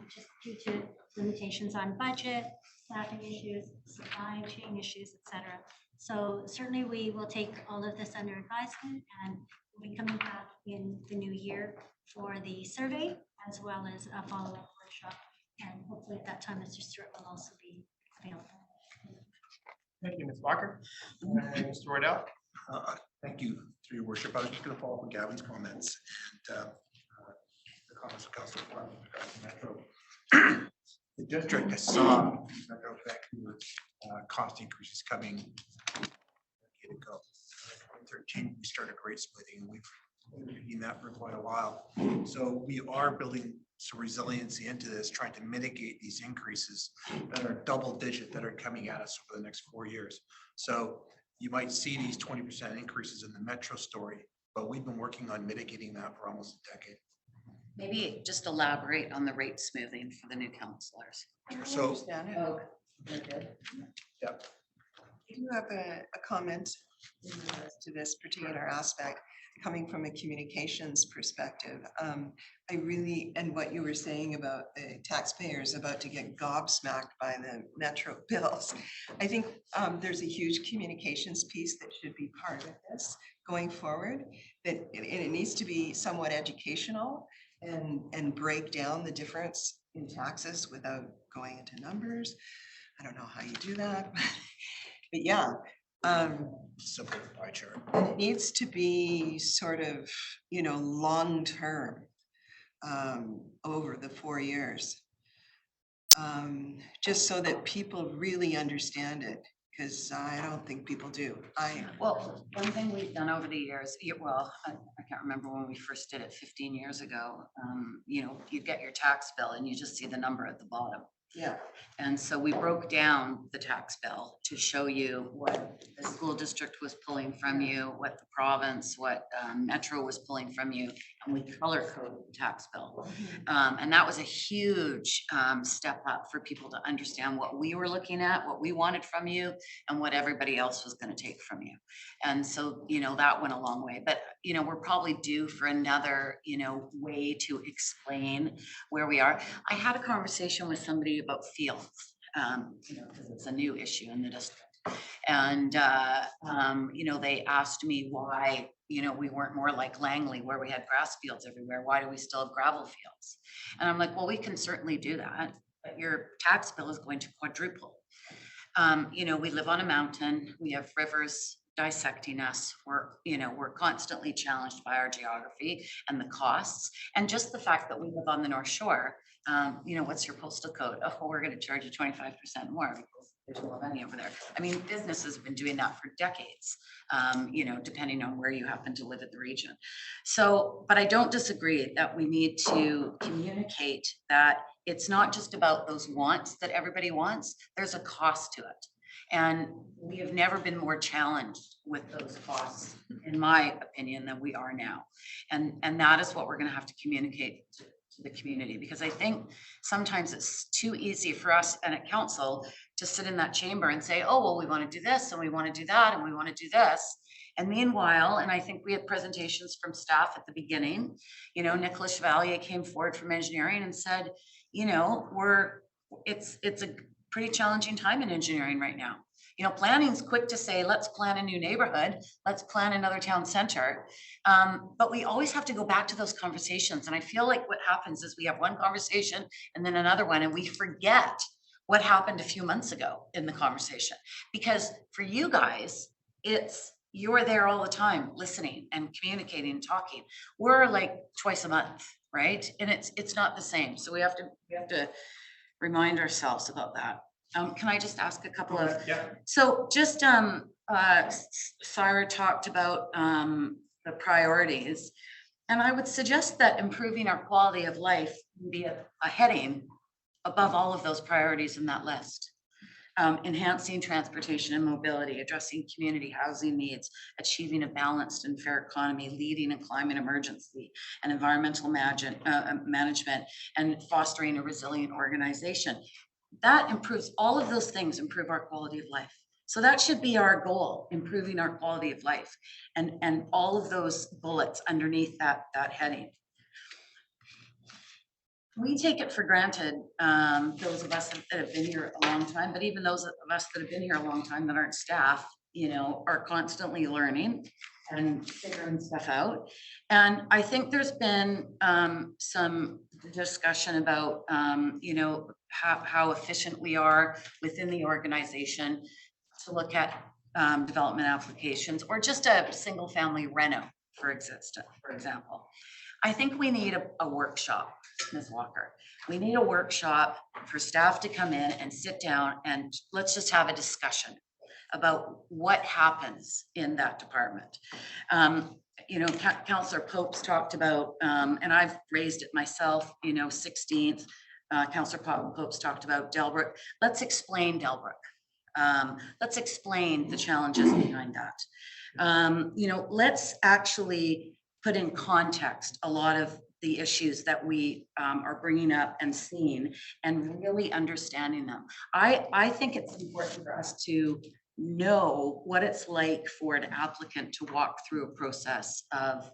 just due to limitations on budget, staffing issues, supply chain issues, etc. So certainly we will take all of this under advisement and we'll be coming back in the new year for the survey as well as a follow-up workshop. And hopefully at that time, Mr. Stewart will also be available. Thank you, Ms. Walker. And Mr. Wardell. Thank you, through your worship. I was just going to follow up on Gavin's comments and the comments of Council Metro. The district has saw Metro Vancouver cost increases coming a year ago. In 2013, we started rate splitting, and we've been doing that for quite a while. So we are building some resiliency into this, trying to mitigate these increases that are double digit that are coming at us over the next 4 years. So you might see these 20% increases in the Metro story, but we've been working on mitigating that for almost a decade. Maybe just elaborate on the rate smoothing for the new councillors. So, Understand it. Oh, yeah, I do have a comment in regards to this particular aspect, coming from a communications perspective. I really, and what you were saying about the taxpayers about to get gobsmacked by the Metro bills. I think there's a huge communications piece that should be part of this going forward, that it needs to be somewhat educational and break down the difference in taxes without going into numbers. I don't know how you do that, but yeah. simple pie chart. And it needs to be sort of, long-term over the 4 years. Just so that people really understand it, because I don't think people do. Well, one thing we've done over the years, I can't remember when we first did it 15 years ago. You get your tax bill and you just see the number at the bottom. Yeah. And so we broke down the tax bill to show you what the school district was pulling from you, what the province, what Metro was pulling from you, and we color coded the tax bill. And that was a huge step up for people to understand what we were looking at, what we wanted from you, and what everybody else was going to take from you. And so, that went a long way. But, we're probably due for another, way to explain where we are. I had a conversation with somebody about fields, because it's a new issue in the district. And, they asked me why, we weren't more like Langley where we had grass fields everywhere. Why do we still have gravel fields? And I'm like, well, we can certainly do that, but your tax bill is going to quadruple. We live on a mountain, we have rivers dissecting us. We're constantly challenged by our geography and the costs. And just the fact that we live on the North Shore, what's your postal code? Oh, we're going to charge you 25% more because there's more money over there. I mean, businesses have been doing that for decades, depending on where you happen to live in the region. So, but I don't disagree that we need to communicate that it's not just about those wants that everybody wants. There's a cost to it. And we have never been more challenged with those costs, in my opinion, than we are now. And that is what we're going to have to communicate to the community, because I think sometimes it's too easy for us and at council to sit in that chamber and say, oh, well, we want to do this and we want to do that and we want to do this. And meanwhile, and I think we had presentations from staff at the beginning, Nicholas Chevalier came forward from engineering and said, it's a pretty challenging time in engineering right now. Planning's quick to say, let's plan a new neighborhood, let's plan another town center. But we always have to go back to those conversations. And I feel like what happens is we have one conversation and then another one, and we forget what happened a few months ago in the conversation. Because for you guys, you're there all the time, listening and communicating and talking. We're like twice a month, right? And it's not the same. So we have to remind ourselves about that. Can I just ask a couple of? Yeah. So just Sarah talked about the priorities, and I would suggest that improving our quality of life be a heading above all of those priorities in that list. enhancing transportation and mobility, addressing community housing needs, achieving a balanced and fair economy, leading a climate emergency and environmental management, and fostering a resilient organization. That improves, all of those things improve our quality of life. So that should be our goal, improving our quality of life, and all of those bullets underneath that heading. We take it for granted, those of us that have been here a long time, but even those of us that have been here a long time that aren't staff, you know, are constantly learning and figuring stuff out. And I think there's been some discussion about, you know, how efficient we are within the organization to look at development applications, or just a single family reno, for example. I think we need a workshop, Ms. Walker. We need a workshop for staff to come in and sit down and let's just have a discussion about what happens in that department. You know, Councillor Pope's talked about, and I've raised it myself, you know, 16th, Councillor Pope's talked about Delbrook. Let's explain Delbrook. Let's explain the challenges behind that. You know, let's actually put in context a lot of the issues that we are bringing up and seeing, and really understanding them. I think it's important for us to know what it's like for an applicant to walk through a process of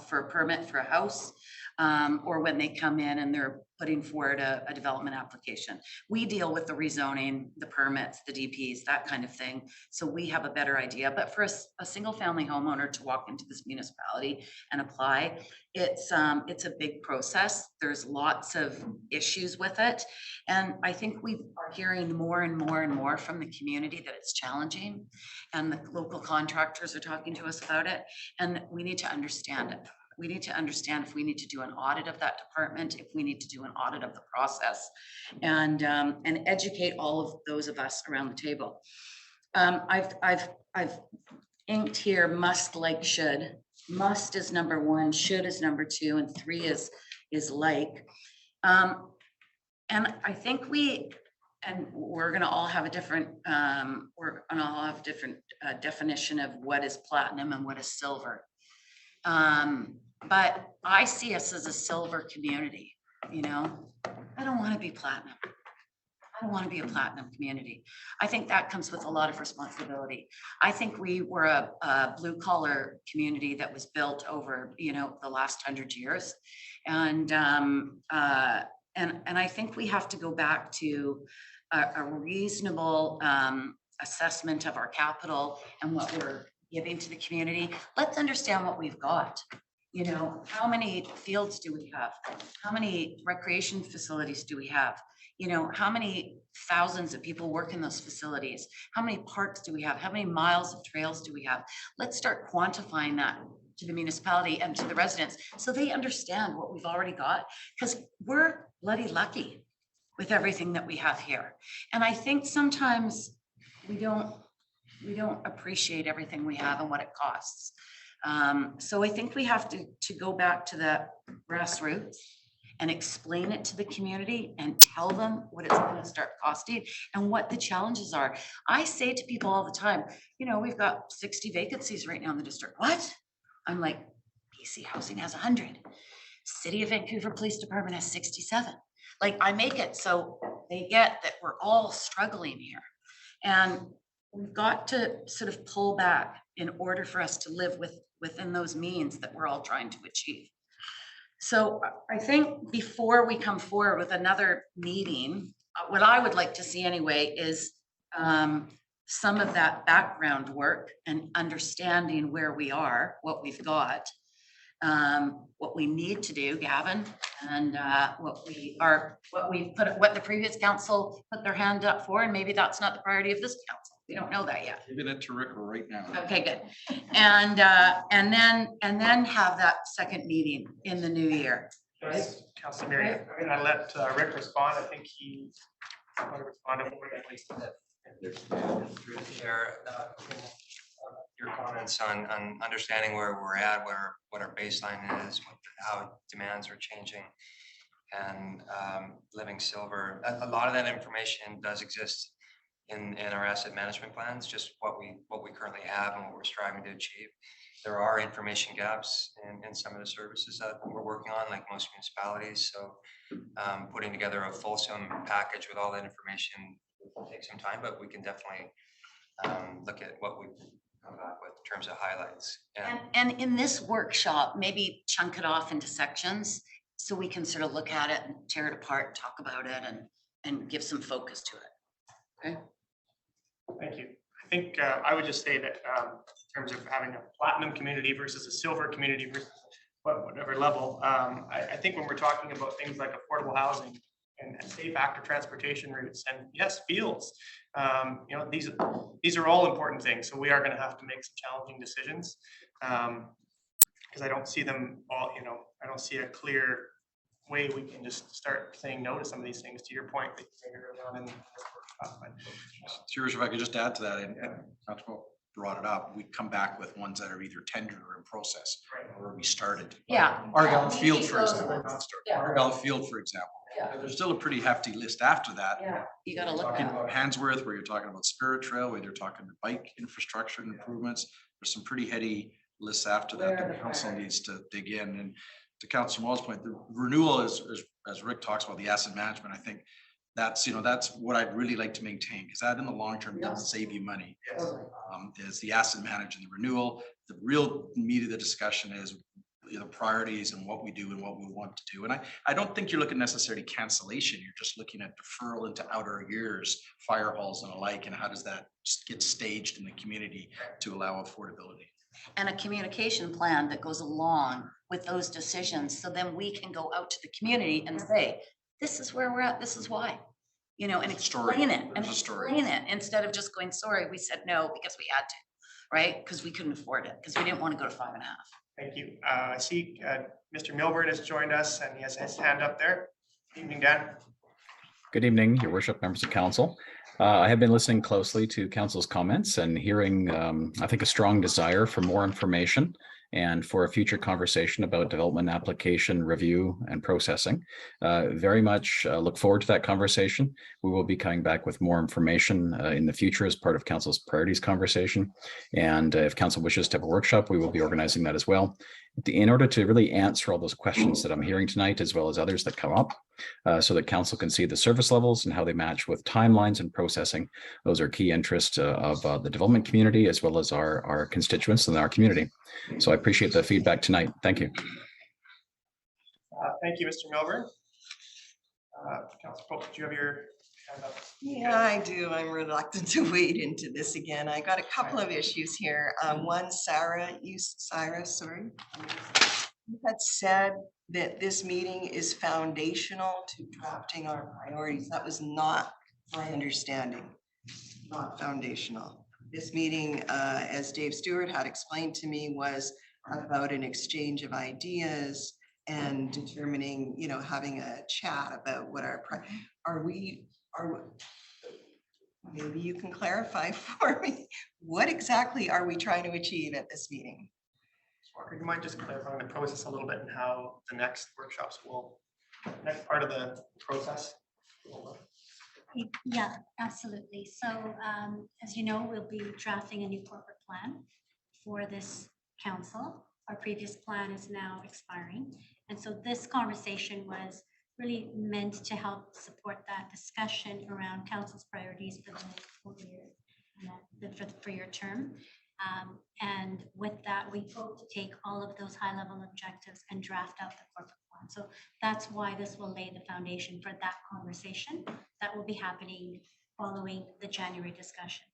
for a permit for a house, or when they come in and they're putting forward a development application. We deal with the rezoning, the permits, the DPs, that kind of thing. So we have a better idea. But for a single family homeowner to walk into this municipality and apply, it's a big process. There's lots of issues with it. And I think we are hearing more and more and more from the community that it's challenging. And the local contractors are talking to us about it. And we need to understand it. We need to understand if we need to do an audit of that department, if we need to do an audit of the process, and educate all of those of us around the table. I've inked here must, like, should. Must is number 1, should is number 2, and 3 is like. And I think we're gonna all have a different definition of what is platinum and what is silver. But I see us as a silver community, you know. I don't want to be platinum. I don't want to be a platinum community. I think that comes with a lot of responsibility. I think we were a blue collar community that was built over, you know, the last 100 years. And I think we have to go back to a reasonable assessment of our capital and what we're giving to the community. Let's understand what we've got. You know, how many fields do we have? How many recreation facilities do we have? You know, how many thousands of people work in those facilities? How many parks do we have? How many miles of trails do we have? Let's start quantifying that to the municipality and to the residents so they understand what we've already got, because we're bloody lucky with everything that we have here. And I think sometimes we don't appreciate everything we have and what it costs. So I think we have to go back to the grassroots and explain it to the community and tell them what it's going to start costing and what the challenges are. I say to people all the time, you know, we've got 60 vacancies right now in the district. What? I'm like, BC Housing has 100. City of Vancouver Police Department has 67. Like, I make it so they get that we're all struggling here. And we've got to sort of pull back in order for us to live within those means that we're all trying to achieve. So I think before we come forward with another meeting, what I would like to see anyway is some of that background work and understanding where we are, what we've got, what we need to do, Gavin, and what the previous council put their hand up for, and maybe that's not the priority of this council. We don't know that yet. Giving it to Rick right now. Okay, good. And then have that second meeting in the new year. Councilor Mary, I'm gonna let Rick respond. I think he's going to respond to more than at least that. Through the chair, your comments on understanding where we're at, what our baseline is, how demands are changing. and Living Silver. A lot of that information does exist in our asset management plans, just what we currently have and what we're striving to achieve. There are information gaps in some of the services that we're working on, like most municipalities. So putting together a fulsome package with all that information will take some time, but we can definitely look at what we've come back with in terms of highlights. And in this workshop, maybe chunk it off into sections so we can sort of look at it and tear it apart, talk about it and give some focus to it. Okay. Thank you. I think I would just say that in terms of having a platinum community versus a silver community versus whatever level, I think when we're talking about things like affordable housing and safe active transportation routes and yes, fields, you know, these are all important things. So we are going to have to make some challenging decisions because I don't see them all, you know, I don't see a clear way we can just start saying no to some of these things, to your point that you made earlier on in this workshop. But, Curious if I could just add to that, and Councilor brought it up, we come back with ones that are either tendered or in process, Right. or we started. Yeah. Argyle Yeah, Field, we for keep example. those. Yeah. Argyle Field, for example. Yeah. There's still a pretty hefty list after that. Yeah, you gotta look Talking at it. about Handsworth, where you're talking about Spirit Trail, where you're talking bike infrastructure and improvements. There's some pretty heady lists after that Where are that the the council priorities? needs to dig in. And to Councilor Moll's point, the renewal is, as Rick talks about the asset management, I think that's, you know, that's what I'd really like to maintain, because that in the long term does save you money. Is the asset management, the renewal. The real meat of the discussion is, you know, priorities and what we do and what we want to do. And I don't think you're looking necessarily cancellation. You're just looking at deferral into outer years, fire halls and alike, and how does that get staged in the community to allow affordability. And a communication plan that goes along with those decisions. So then we can go out to the community and say, this is where we're at, this is why. You know, and Story. explain it and There's a story. explain it instead of just going, sorry, we said no because we had to, right? Because we couldn't afford it, because we didn't want to go to 5.5. thank you. I see Mr. Milburn has joined us and he has his hand up there. Evening, Dan. Good evening, Your Worship, members of council. I have been listening closely to council's comments and hearing, I think, a strong desire for more information and for a future conversation about development application review and processing. Very much look forward to that conversation. We will be coming back with more information in the future as part of council's priorities conversation. And if council wishes to have a workshop, we will be organizing that as well. In order to really answer all those questions that I'm hearing tonight, as well as others that come up, so that council can see the service levels and how they match with timelines and processing. Those are key interests of the development community, as well as our constituents and our community. So I appreciate the feedback tonight. Thank you. Thank you, Mr. Milburn. Councilor Pope, did you have your hand up? Yeah, I do. I'm reluctant to wade into this again. I got a couple of issues here. One, Sarah, you had said that this meeting is foundational to drafting our priorities. That was not my understanding, not foundational. This meeting, as Dave Stewart had explained to me, was about an exchange of ideas and determining, you know, having a chat about what maybe you can clarify for me, what exactly are we trying to achieve at this meeting? Walker, you might just clarify the process a little bit and how the next workshops will, next part of the process. Yeah, absolutely. So as you know, we'll be drafting a new corporate plan for this council. Our previous plan is now expiring. And so this conversation was really meant to help support that discussion around council's priorities for the next 4 years for your term. And with that, we hope to take all of those high-level objectives and draft out the corporate plan. So that's why this will lay the foundation for that conversation that will be happening following the January discussion.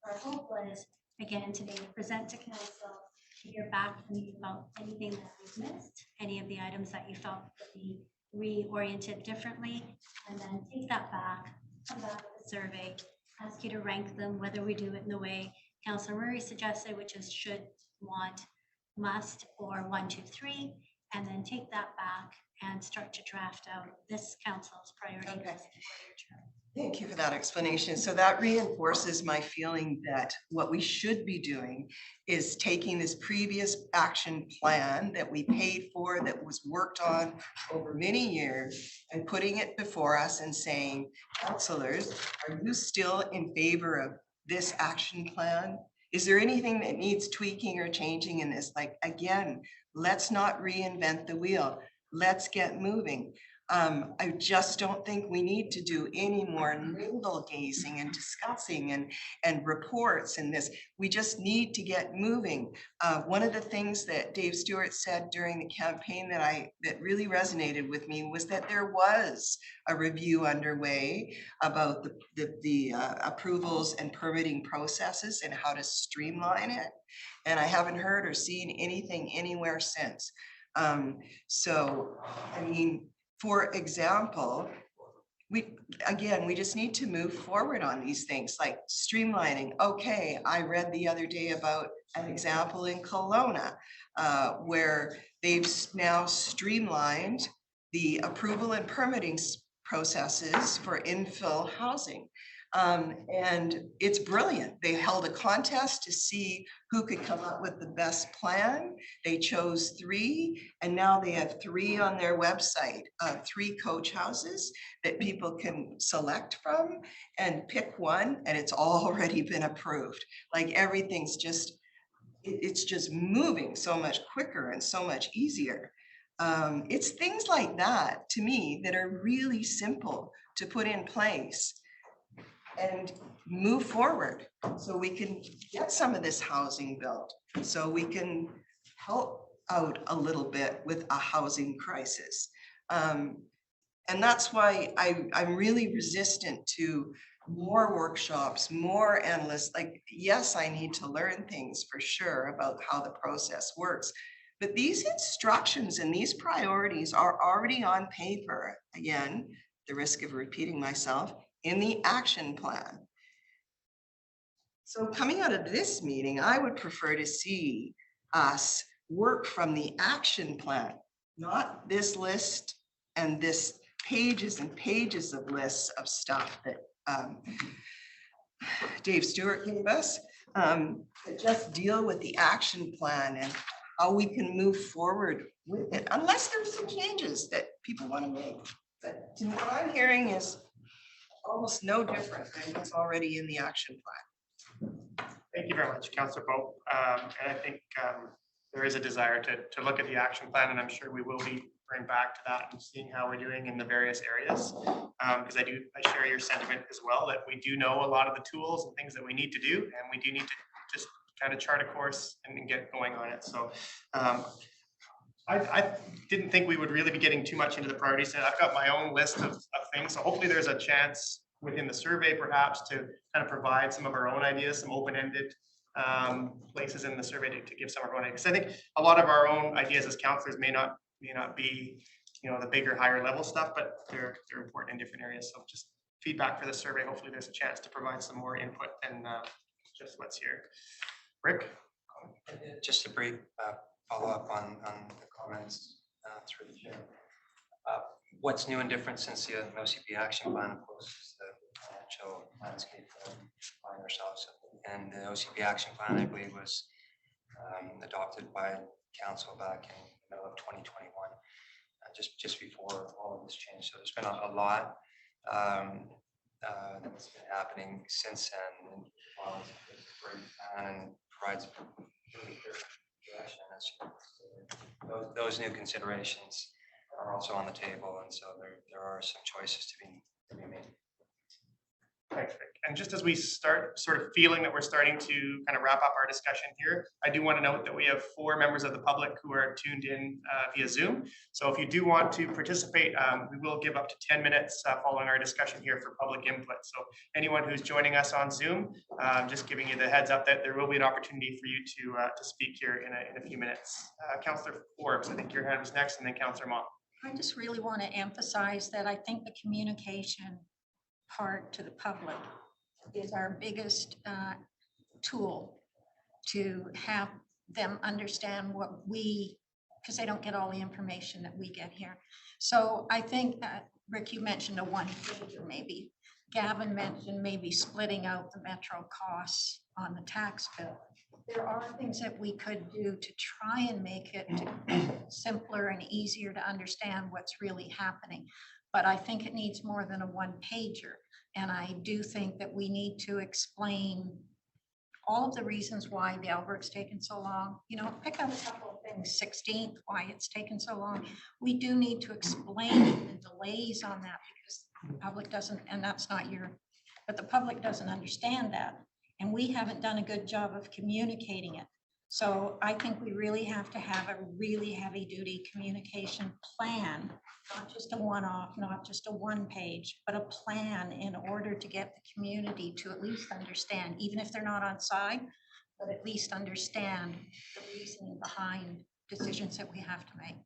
Our hope was, again, today to present to council, to hear back from you about anything that we've missed, any of the items that you felt could be reoriented differently, and then take that back, come back with a survey, ask you to rank them, whether we do it in the way Councillor Murray suggested, which is should, want, must, or 1, 2, 3, and then take that back and start to draft out this council's priorities. Okay. Thank you for that explanation. So that reinforces my feeling that what we should be doing is taking this previous action plan that we paid for, that was worked on over many years, and putting it before us and saying, councilors, are you still in favor of this action plan? Is there anything that needs tweaking or changing in this? Like, again, let's not reinvent the wheel. Let's get moving. I just don't think we need to do any more navel gazing and discussing and reports in this. We just need to get moving. One of the things that Dave Stewart said during the campaign that really resonated with me was that there was a review underway about the approvals and permitting processes and how to streamline it. And I haven't heard or seen anything anywhere since. So, I mean, for example, we just need to move forward on these things like streamlining. Okay, I read the other day about an example in Kelowna where they've now streamlined the approval and permitting processes for infill housing. And it's brilliant. They held a contest to see who could come up with the best plan. They chose 3, and now they have 3 on their website, 3 coach houses that people can select from and pick one, and it's already been approved. Like everything's just, it's just moving so much quicker and so much easier. It's things like that to me that are really simple to put in place and move forward so we can get some of this housing built, so we can help out a little bit with a housing crisis. And that's why I'm really resistant to more workshops, more endless, like, yes, I need to learn things for sure about how the process works, but these instructions and these priorities are already on paper. Again, the risk of repeating myself, in the action plan. So coming out of this meeting, I would prefer to see us work from the action plan, not this list and this pages and pages of lists of stuff that Dave Stewart gave us. Just deal with the action plan and how we can move forward with it, unless there's some changes that people want to make. But to me, what I'm hearing is almost no different than what's already in the action plan. Thank you very much, Councillor Pope. And I think there is a desire to look at the action plan, and I'm sure we will be bringing back to that and seeing how we're doing in the various areas. Because I share your sentiment as well, that we do know a lot of the tools and things that we need to do, and we do need to just kind of chart a course and get going on it. So I didn't think we would really be getting too much into the priorities, and I've got my own list of things. So hopefully there's a chance within the survey perhaps to kind of provide some of our own ideas, some open-ended places in the survey to give some of our own ideas. Because I think a lot of our own ideas as councillors may not be, the bigger, higher level stuff, but they're important in different areas. So just feedback for the survey. Hopefully there's a chance to provide some more input than just what's here. Rick? Just a brief follow up on the comments through the chair. What's new and different since the OCP action plan, of course, is the financial landscape that we find ourselves in. And the OCP action plan, I believe, was adopted by council back in the middle of 2021, just before all of this change. So there's been a lot that's been happening since then. And it's a great plan and provides really clear direction. Those new considerations are also on the table, and so there are some choices to be made. Thanks, Rick. And just as we start sort of feeling that we're starting to kind of wrap up our discussion here, I do want to note that we have 4 members of the public who are tuned in via Zoom. So if you do want to participate, we will give up to 10 minutes following our discussion here for public input. So anyone who's joining us on Zoom, just giving you the heads up that there will be an opportunity for you to speak here in a few minutes. Councillor Forbes, I think your hand was next, and then Councillor Mott. I just really want to emphasize that I think the communication part to the public is our biggest tool to have them understand what because they don't get all the information that we get here. So I think, Rick, you mentioned a one-pager maybe, Gavin mentioned maybe splitting out the metro costs on the tax bill. There are things that we could do to try and make it simpler and easier to understand what's really happening. But I think it needs more than a one pager. And I do think that we need to explain all of the reasons why the Albert's taken so long. You know, pick out a couple of things, 16th, why it's taken so long. We do need to explain the delays on that because the public doesn't, and that's not your, but the public doesn't understand that. And we haven't done a good job of communicating it. So I think we really have to have a really heavy duty communication plan, not just a one-off, not just a one page, but a plan in order to get the community to at least understand, even if they're not on side, but at least understand the reasoning behind decisions that we have to make.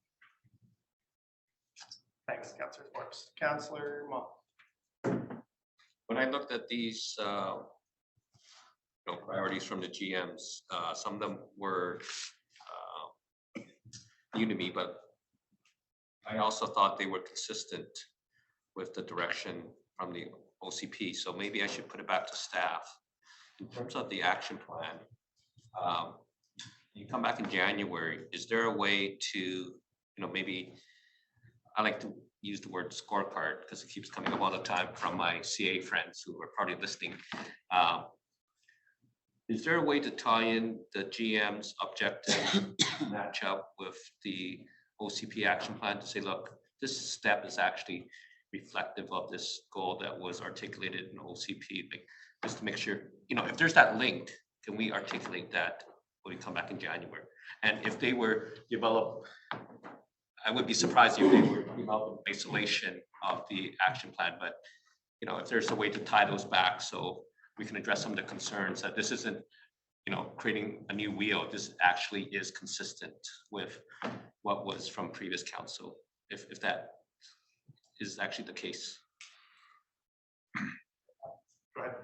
Thanks, Councillor Forbes. Councillor Mott. When I looked at these priorities from the GMs, some of them were new to me, but I also thought they were consistent with the direction from the OCP. So maybe I should put it back to staff. In terms of the action plan, you come back in January, is there a way to, maybe, I like to use the word scorecard because it keeps coming up all the time from my CA friends who are probably listening. Is there a way to tie in the GM's objective match up with the OCP action plan to say, look, this step is actually reflective of this goal that was articulated in OCP, just to make sure, if there's that link, can we articulate that when we come back in January? And if they were developed, I would be surprised if they were developed in isolation of the action plan, but if there's a way to tie those back so we can address some of the concerns that this isn't, creating a new wheel. This actually is consistent with what was from previous council, if that is actually the case. Go ahead.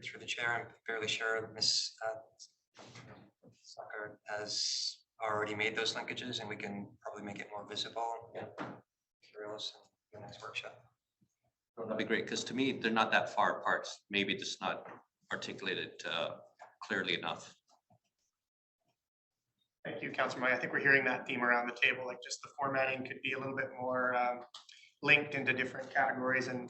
Through the chair, I'm fairly sure Ms. Sucker has already made those linkages and we can probably make it more visible. Materials in the next workshop. That'd be great, because to me, they're not that far apart. Maybe just not articulated clearly enough. Thank you, Councillor May. I think we're hearing that theme around the table, like just the formatting could be a little bit more linked into different categories and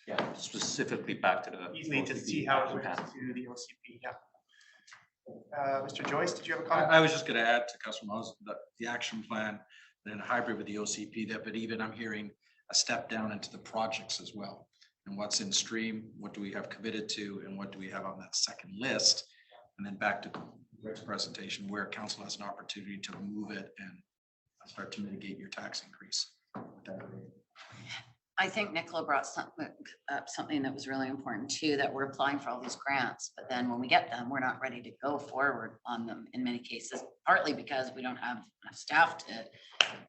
Yeah, specifically back to the easily to OCP see how it action links plan. to the OCP. Yeah. Mr. Joyce, did you have a comment? I was just going to add to Councilor Moss that the action plan and a hybrid with the OCP, but even I'm hearing a step down into the projects as well. And what's in stream, what do we have committed to, and what do we have on that second list? And then back to Rick's presentation where council has an opportunity to move it and start to mitigate your tax increase. I think Nicola brought something that was really important too, that we're applying for all these grants, but then when we get them, we're not ready to go forward on them in many cases, partly because we don't have enough staff to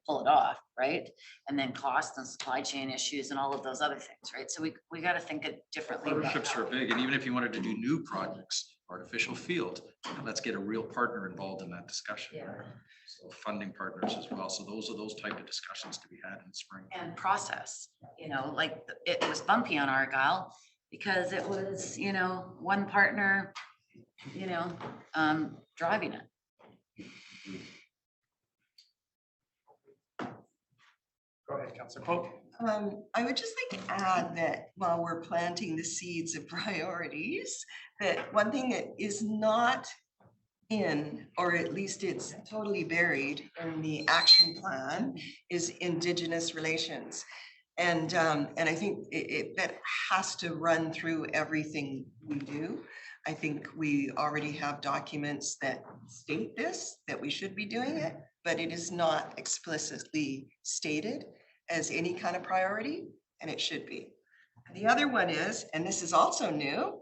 pull it off, right? And then cost and supply chain issues and all of those other things, right? So we got to think it differently. Partnerships are big, and even if you wanted to do new projects, artificial field, let's get a real partner involved in that discussion. Yeah. So funding partners as well. So those are those type of discussions to be had in the spring. And process, like it was bumpy on Argyle because it was, one partner, driving it. Go ahead, Councillor Pope. I would just like to add that while we're planting the seeds of priorities, that one thing that is not in, or at least it's totally buried in the action plan, is Indigenous relations. And I think that has to run through everything we do. I think we already have documents that state this, that we should be doing it, but it is not explicitly stated as any kind of priority, and it should be. The other one is, and this is also new,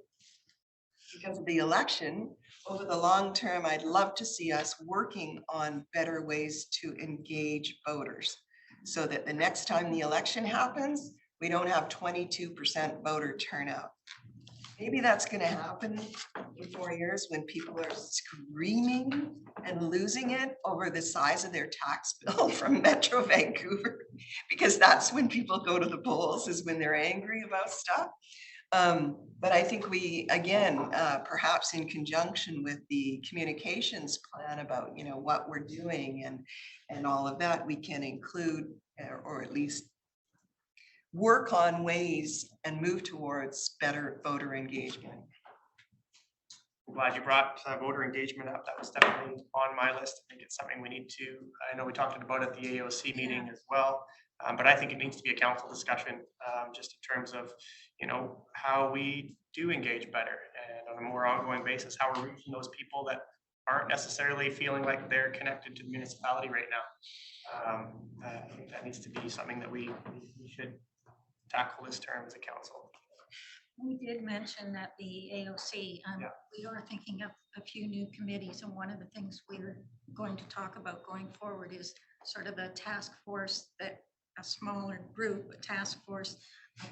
because of the election, over the long term, I'd love to see us working on better ways to engage voters so that the next time the election happens, we don't have 22% voter turnout. Maybe that's going to happen in 4 years when people are screaming and losing it over the size of their tax bill from Metro Vancouver, because that's when people go to the polls, is when they're angry about stuff. But I think we, again, perhaps in conjunction with the communications plan about, what we're doing and all of that, we can include or at least work on ways and move towards better voter engagement. I'm glad you brought voter engagement up. That was definitely on my list. I think it's something we need to, I know we talked about at the AOC meeting as well. But I think it needs to be a council discussion, just in terms of, how we do engage better and on a more ongoing basis, how we're reaching those people that aren't necessarily feeling like they're connected to the municipality right now. I think that needs to be something that we should tackle this term as a council. We did mention that the AOC, we are thinking of a few new committees, and one of the things we're going to talk about going forward is sort of a task force, that a smaller group, a task force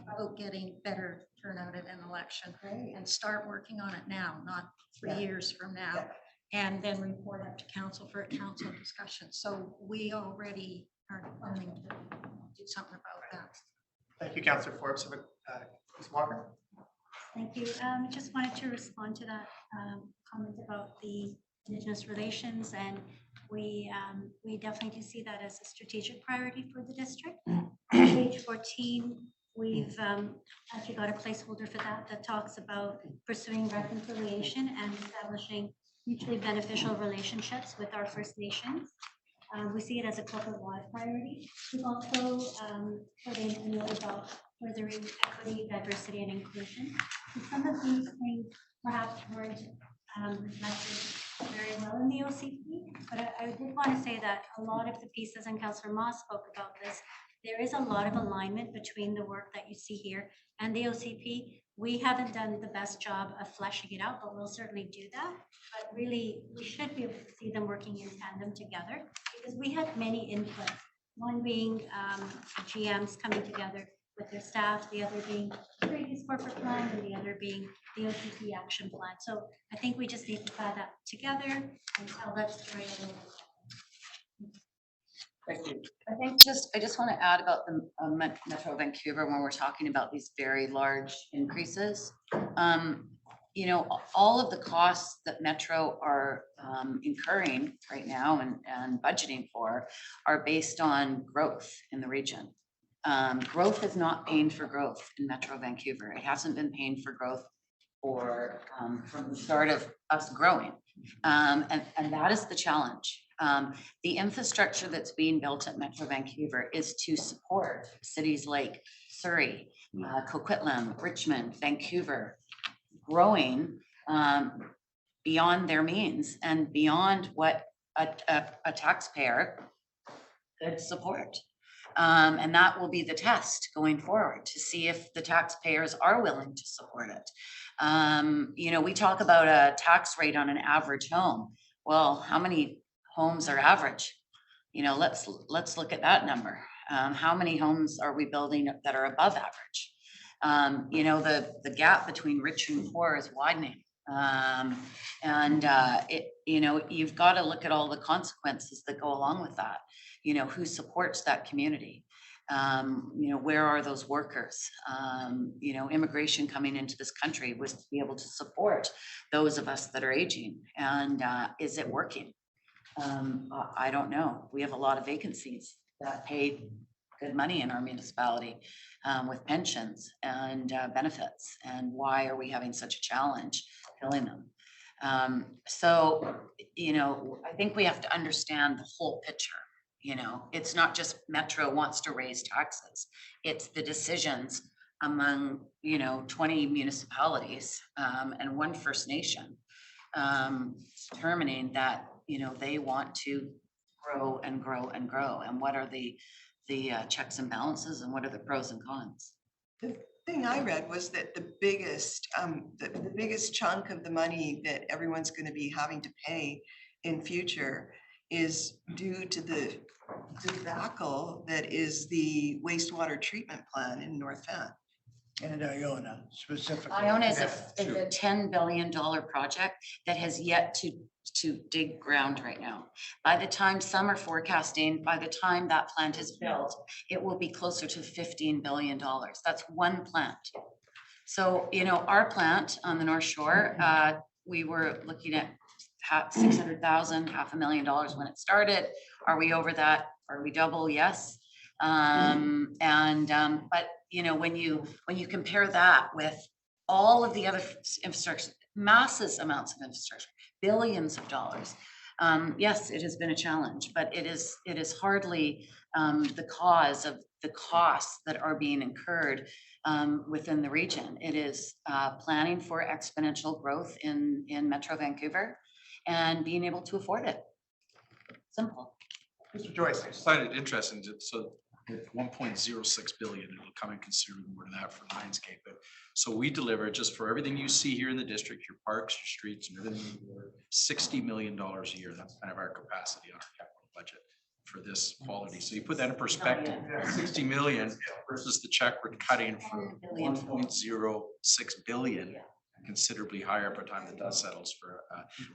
about getting better turnout at an election, and start working on it now, not 3 years from now, and then report up to council for a council discussion. So we already are planning to do something about that. Thank you, Councillor Forbes. Ms. Walker? Thank you. Just wanted to respond to that comment about the Indigenous relations, and we definitely do see that as a strategic priority for the district. On page 14, we've actually got a placeholder for that talks about pursuing reconciliation and establishing mutually beneficial relationships with our First Nations. We see it as a corporate-wide priority. We've also put in a note about furthering equity, diversity, and inclusion. And some of these things perhaps weren't reflected very well in the OCP, but I did want to say that a lot of the pieces, and Councillor Moss spoke about this, there is a lot of alignment between the work that you see here and the OCP. We haven't done the best job of fleshing it out, but we'll certainly do that. But really, we should be able to see them working in tandem together, because we had many inputs. One being GMs coming together with their staff, the other being the previous corporate plan, and the other being the OCP action plan. So I think we just need to tie that together and tell that story a little bit. Thank you. I just want to add about the Metro Vancouver, when we're talking about these very large increases. All of the costs that Metro are incurring right now and budgeting for are based on growth in the region. Growth is not paying for growth in Metro Vancouver. It hasn't been paying for growth from the start of us growing. And that is the challenge. The infrastructure that's being built at Metro Vancouver is to support cities like Surrey, Coquitlam, Richmond, Vancouver, growing beyond their means and beyond what a taxpayer could support. And that will be the test going forward, to see if the taxpayers are willing to support it. We talk about a tax rate on an average home. Well, how many homes are average? Let's look at that number. How many homes are we building that are above average? The gap between rich and poor is widening. You've got to look at all the consequences that go along with that. Who supports that community? Where are those workers? Immigration coming into this country was to be able to support those of us that are aging. And is it working? I don't know. We have a lot of vacancies that pay good money in our municipality with pensions and benefits. And why are we having such a challenge filling them? I think we have to understand the whole picture. It's not just Metro wants to raise taxes. It's the decisions among, 20 municipalities and one First Nation determining that, they want to grow and grow and grow. And what are the checks and balances, and what are the pros and cons? The thing I read was that the biggest chunk of the money that everyone's going to be having to pay in future is due to the debacle that is the wastewater treatment plant in North Van. And Iona specifically. Iona is a $10 billion project that has yet to dig ground right now. By the time some are forecasting, by the time that plant is built, it will be closer to $15 billion. That's one plant. So, you know, our plant on the North Shore, we were looking at 600,000, $500,000 when it started. Are we over that? Are we double? Yes. But you know, when you compare that with all of the other infrastructure, massive amounts of infrastructure, billions of dollars. Yes, it has been a challenge, but it is hardly the cause of the costs that are being incurred within the region. It is planning for exponential growth in Metro Vancouver and being able to afford it. Simple. Mr. Joyce. I just find it interesting, so 1.06 billion, it'll come in considerably more than that for Lionsgate, but so we deliver just for everything you see here in the district, your parks, your streets, and everything, $60 million a year. That's kind of our capacity on our capital budget for this quality. So you put that in perspective, 60 million versus the check we're cutting for 1.06 billion, considerably higher by the time the dust settles for.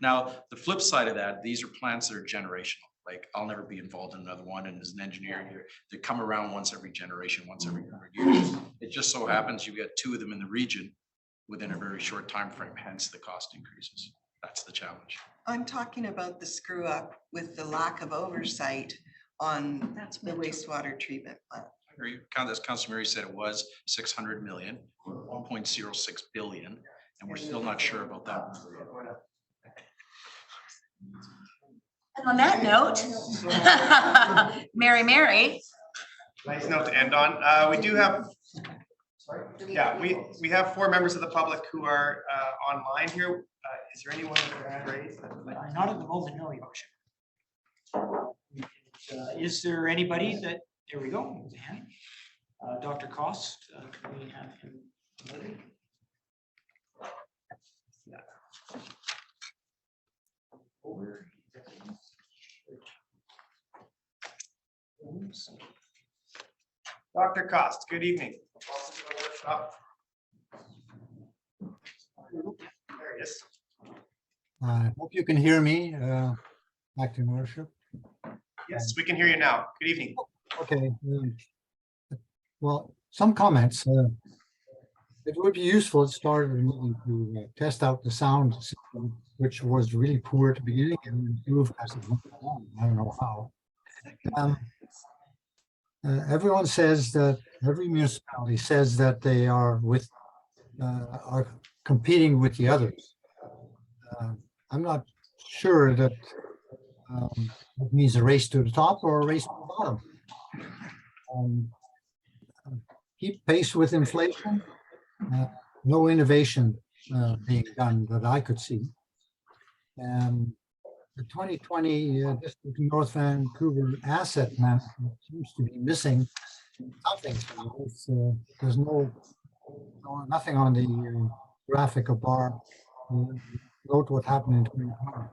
Now, the flip side of that, these are plants that are generational. Like I'll never be involved in another one. And as an engineer here, they come around once every generation, once every 100 years. It just so happens you get 2 of them in the region within a very short time frame, hence the cost increases. That's the challenge. I'm talking about the screw up with the lack of oversight on the wastewater treatment plant. As Councilor Mary said, it was 600 million, 1.06 billion, and we're still not sure about that. And on that note, Mary. Nice note to end on. We do have, yeah, we have 4 members of the public who are online here. Is there anyone with their hand raised? Not at the moment, no, Your Worship. Is there anybody that, there we go, there's a hand. Dr. Cost, can we have him? Over. Dr. Cost, good evening. There he is. I hope you can hear me, Acting Worship. Yes, we can hear you now. Good evening. Okay. Well, some comments. It would be useful to start to test out the sound system, which was really poor at the beginning and improved as it went along. I don't know how. Everyone says that every municipality says that they are competing with the others. I'm not sure that it means a race to the top or a race to the bottom. Keep pace with inflation. No innovation being done that I could see. The 2020 District North Vancouver asset management seems to be missing something. There's nothing on the graphic bar. Note what happened in 2020.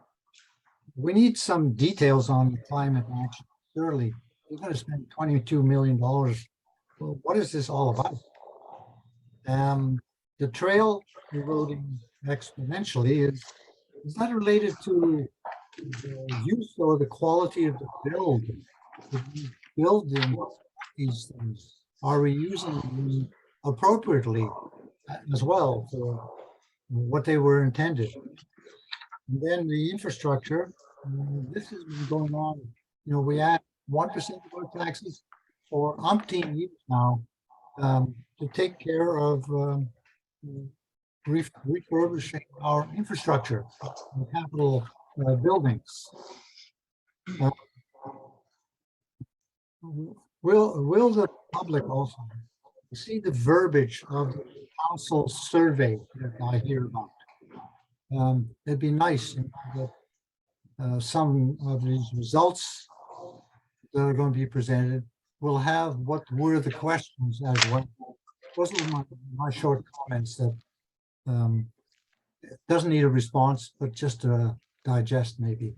We need some details on climate action. Surely, we're going to spend $22 million. Well, what is this all about? The trail eroding exponentially, is that related to the use or the quality of the build? Building these things, are we using them appropriately as well for what they were intended? And then the infrastructure, this has been going on. You know, we add 1% of our taxes for umpteen years now to take care of refurbishing our infrastructure, capital buildings. Will the public also see the verbiage of the council survey that I hear about? It'd be nice that some of these results that are going to be presented will have what were the questions as well. Those are my short comments that it doesn't need a response, but just to digest maybe.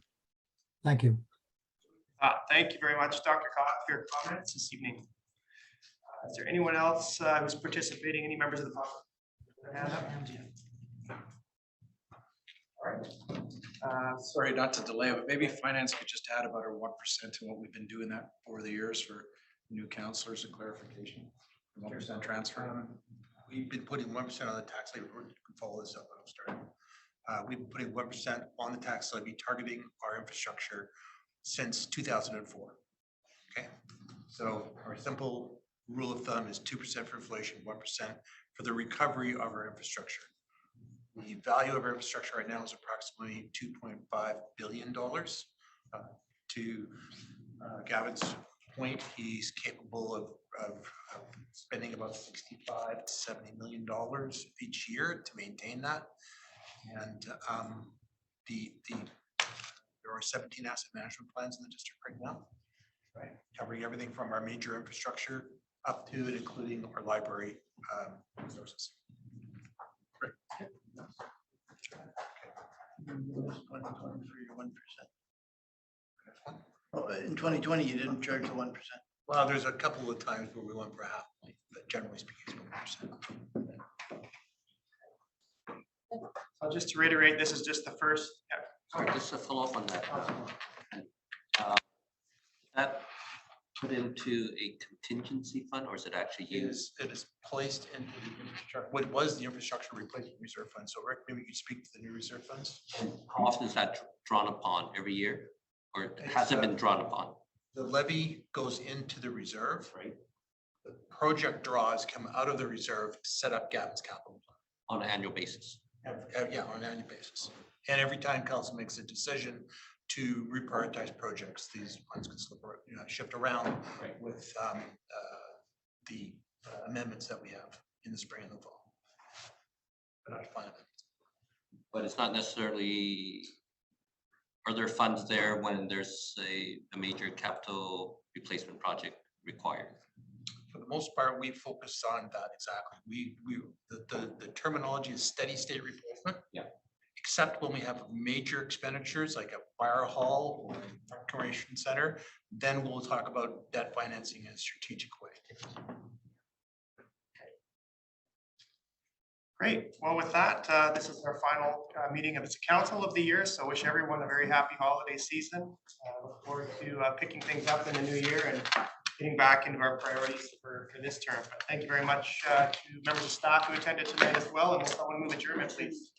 Thank you. Thank you very much, Dr. Cox, for your comments this evening. Is there anyone else who's participating? Any members of the public? All right. Sorry not to delay, but maybe finance could just add about a 1% to what we've been doing that over the years for new councillors and clarification. 1% transfer. we've been putting 1% on the tax levy. You can follow this up. I'll start. We've been putting 1% on the tax levy, targeting our infrastructure since 2004. Okay, so our simple rule of thumb is 2% for inflation, 1% for the recovery of our infrastructure. The value of our infrastructure right now is approximately $2.5 billion. To Gavin's point, he's capable of spending about $65 to $70 million each year to maintain that. And there are 17 asset management plans in the district right now, right, covering everything from our major infrastructure up to and including our library resources. Great. Oh, in 2020, you didn't charge the 1%. Well, there's a couple of times where we went for a half point, but generally speaking, it's 1%. So just to reiterate, this is just the first. Sorry, just to follow up on that. That put into a contingency fund, or is it actually used? It is placed into the infrastructure, what was the infrastructure replacement reserve fund. So Rick, maybe you could speak to the new reserve funds. How often is that drawn upon? Every year? Or has it been drawn upon? The levy goes into the reserve. Right. The project draws come out of the reserve to set up Gavin's capital plan. On an annual basis? Yeah, on an annual basis. And every time council makes a decision to reprioritize projects, these funds can slip, shift around with the amendments that we have in the spring and the fall. But not final. But it's not necessarily, are there funds there when there's a major capital replacement project required? For the most part, we focus on that exactly. The terminology is steady state replacement. Yeah. Except when we have major expenditures like a fire hall or a recreation center, then we'll talk about debt financing in a strategic way. Great. Well, with that, this is our final meeting of the council of the year. So wish everyone a very happy holiday season. Look forward to picking things up in the new year and getting back into our priorities for this term. But thank you very much to members of staff who attended tonight as well. And will someone move adjournment, please?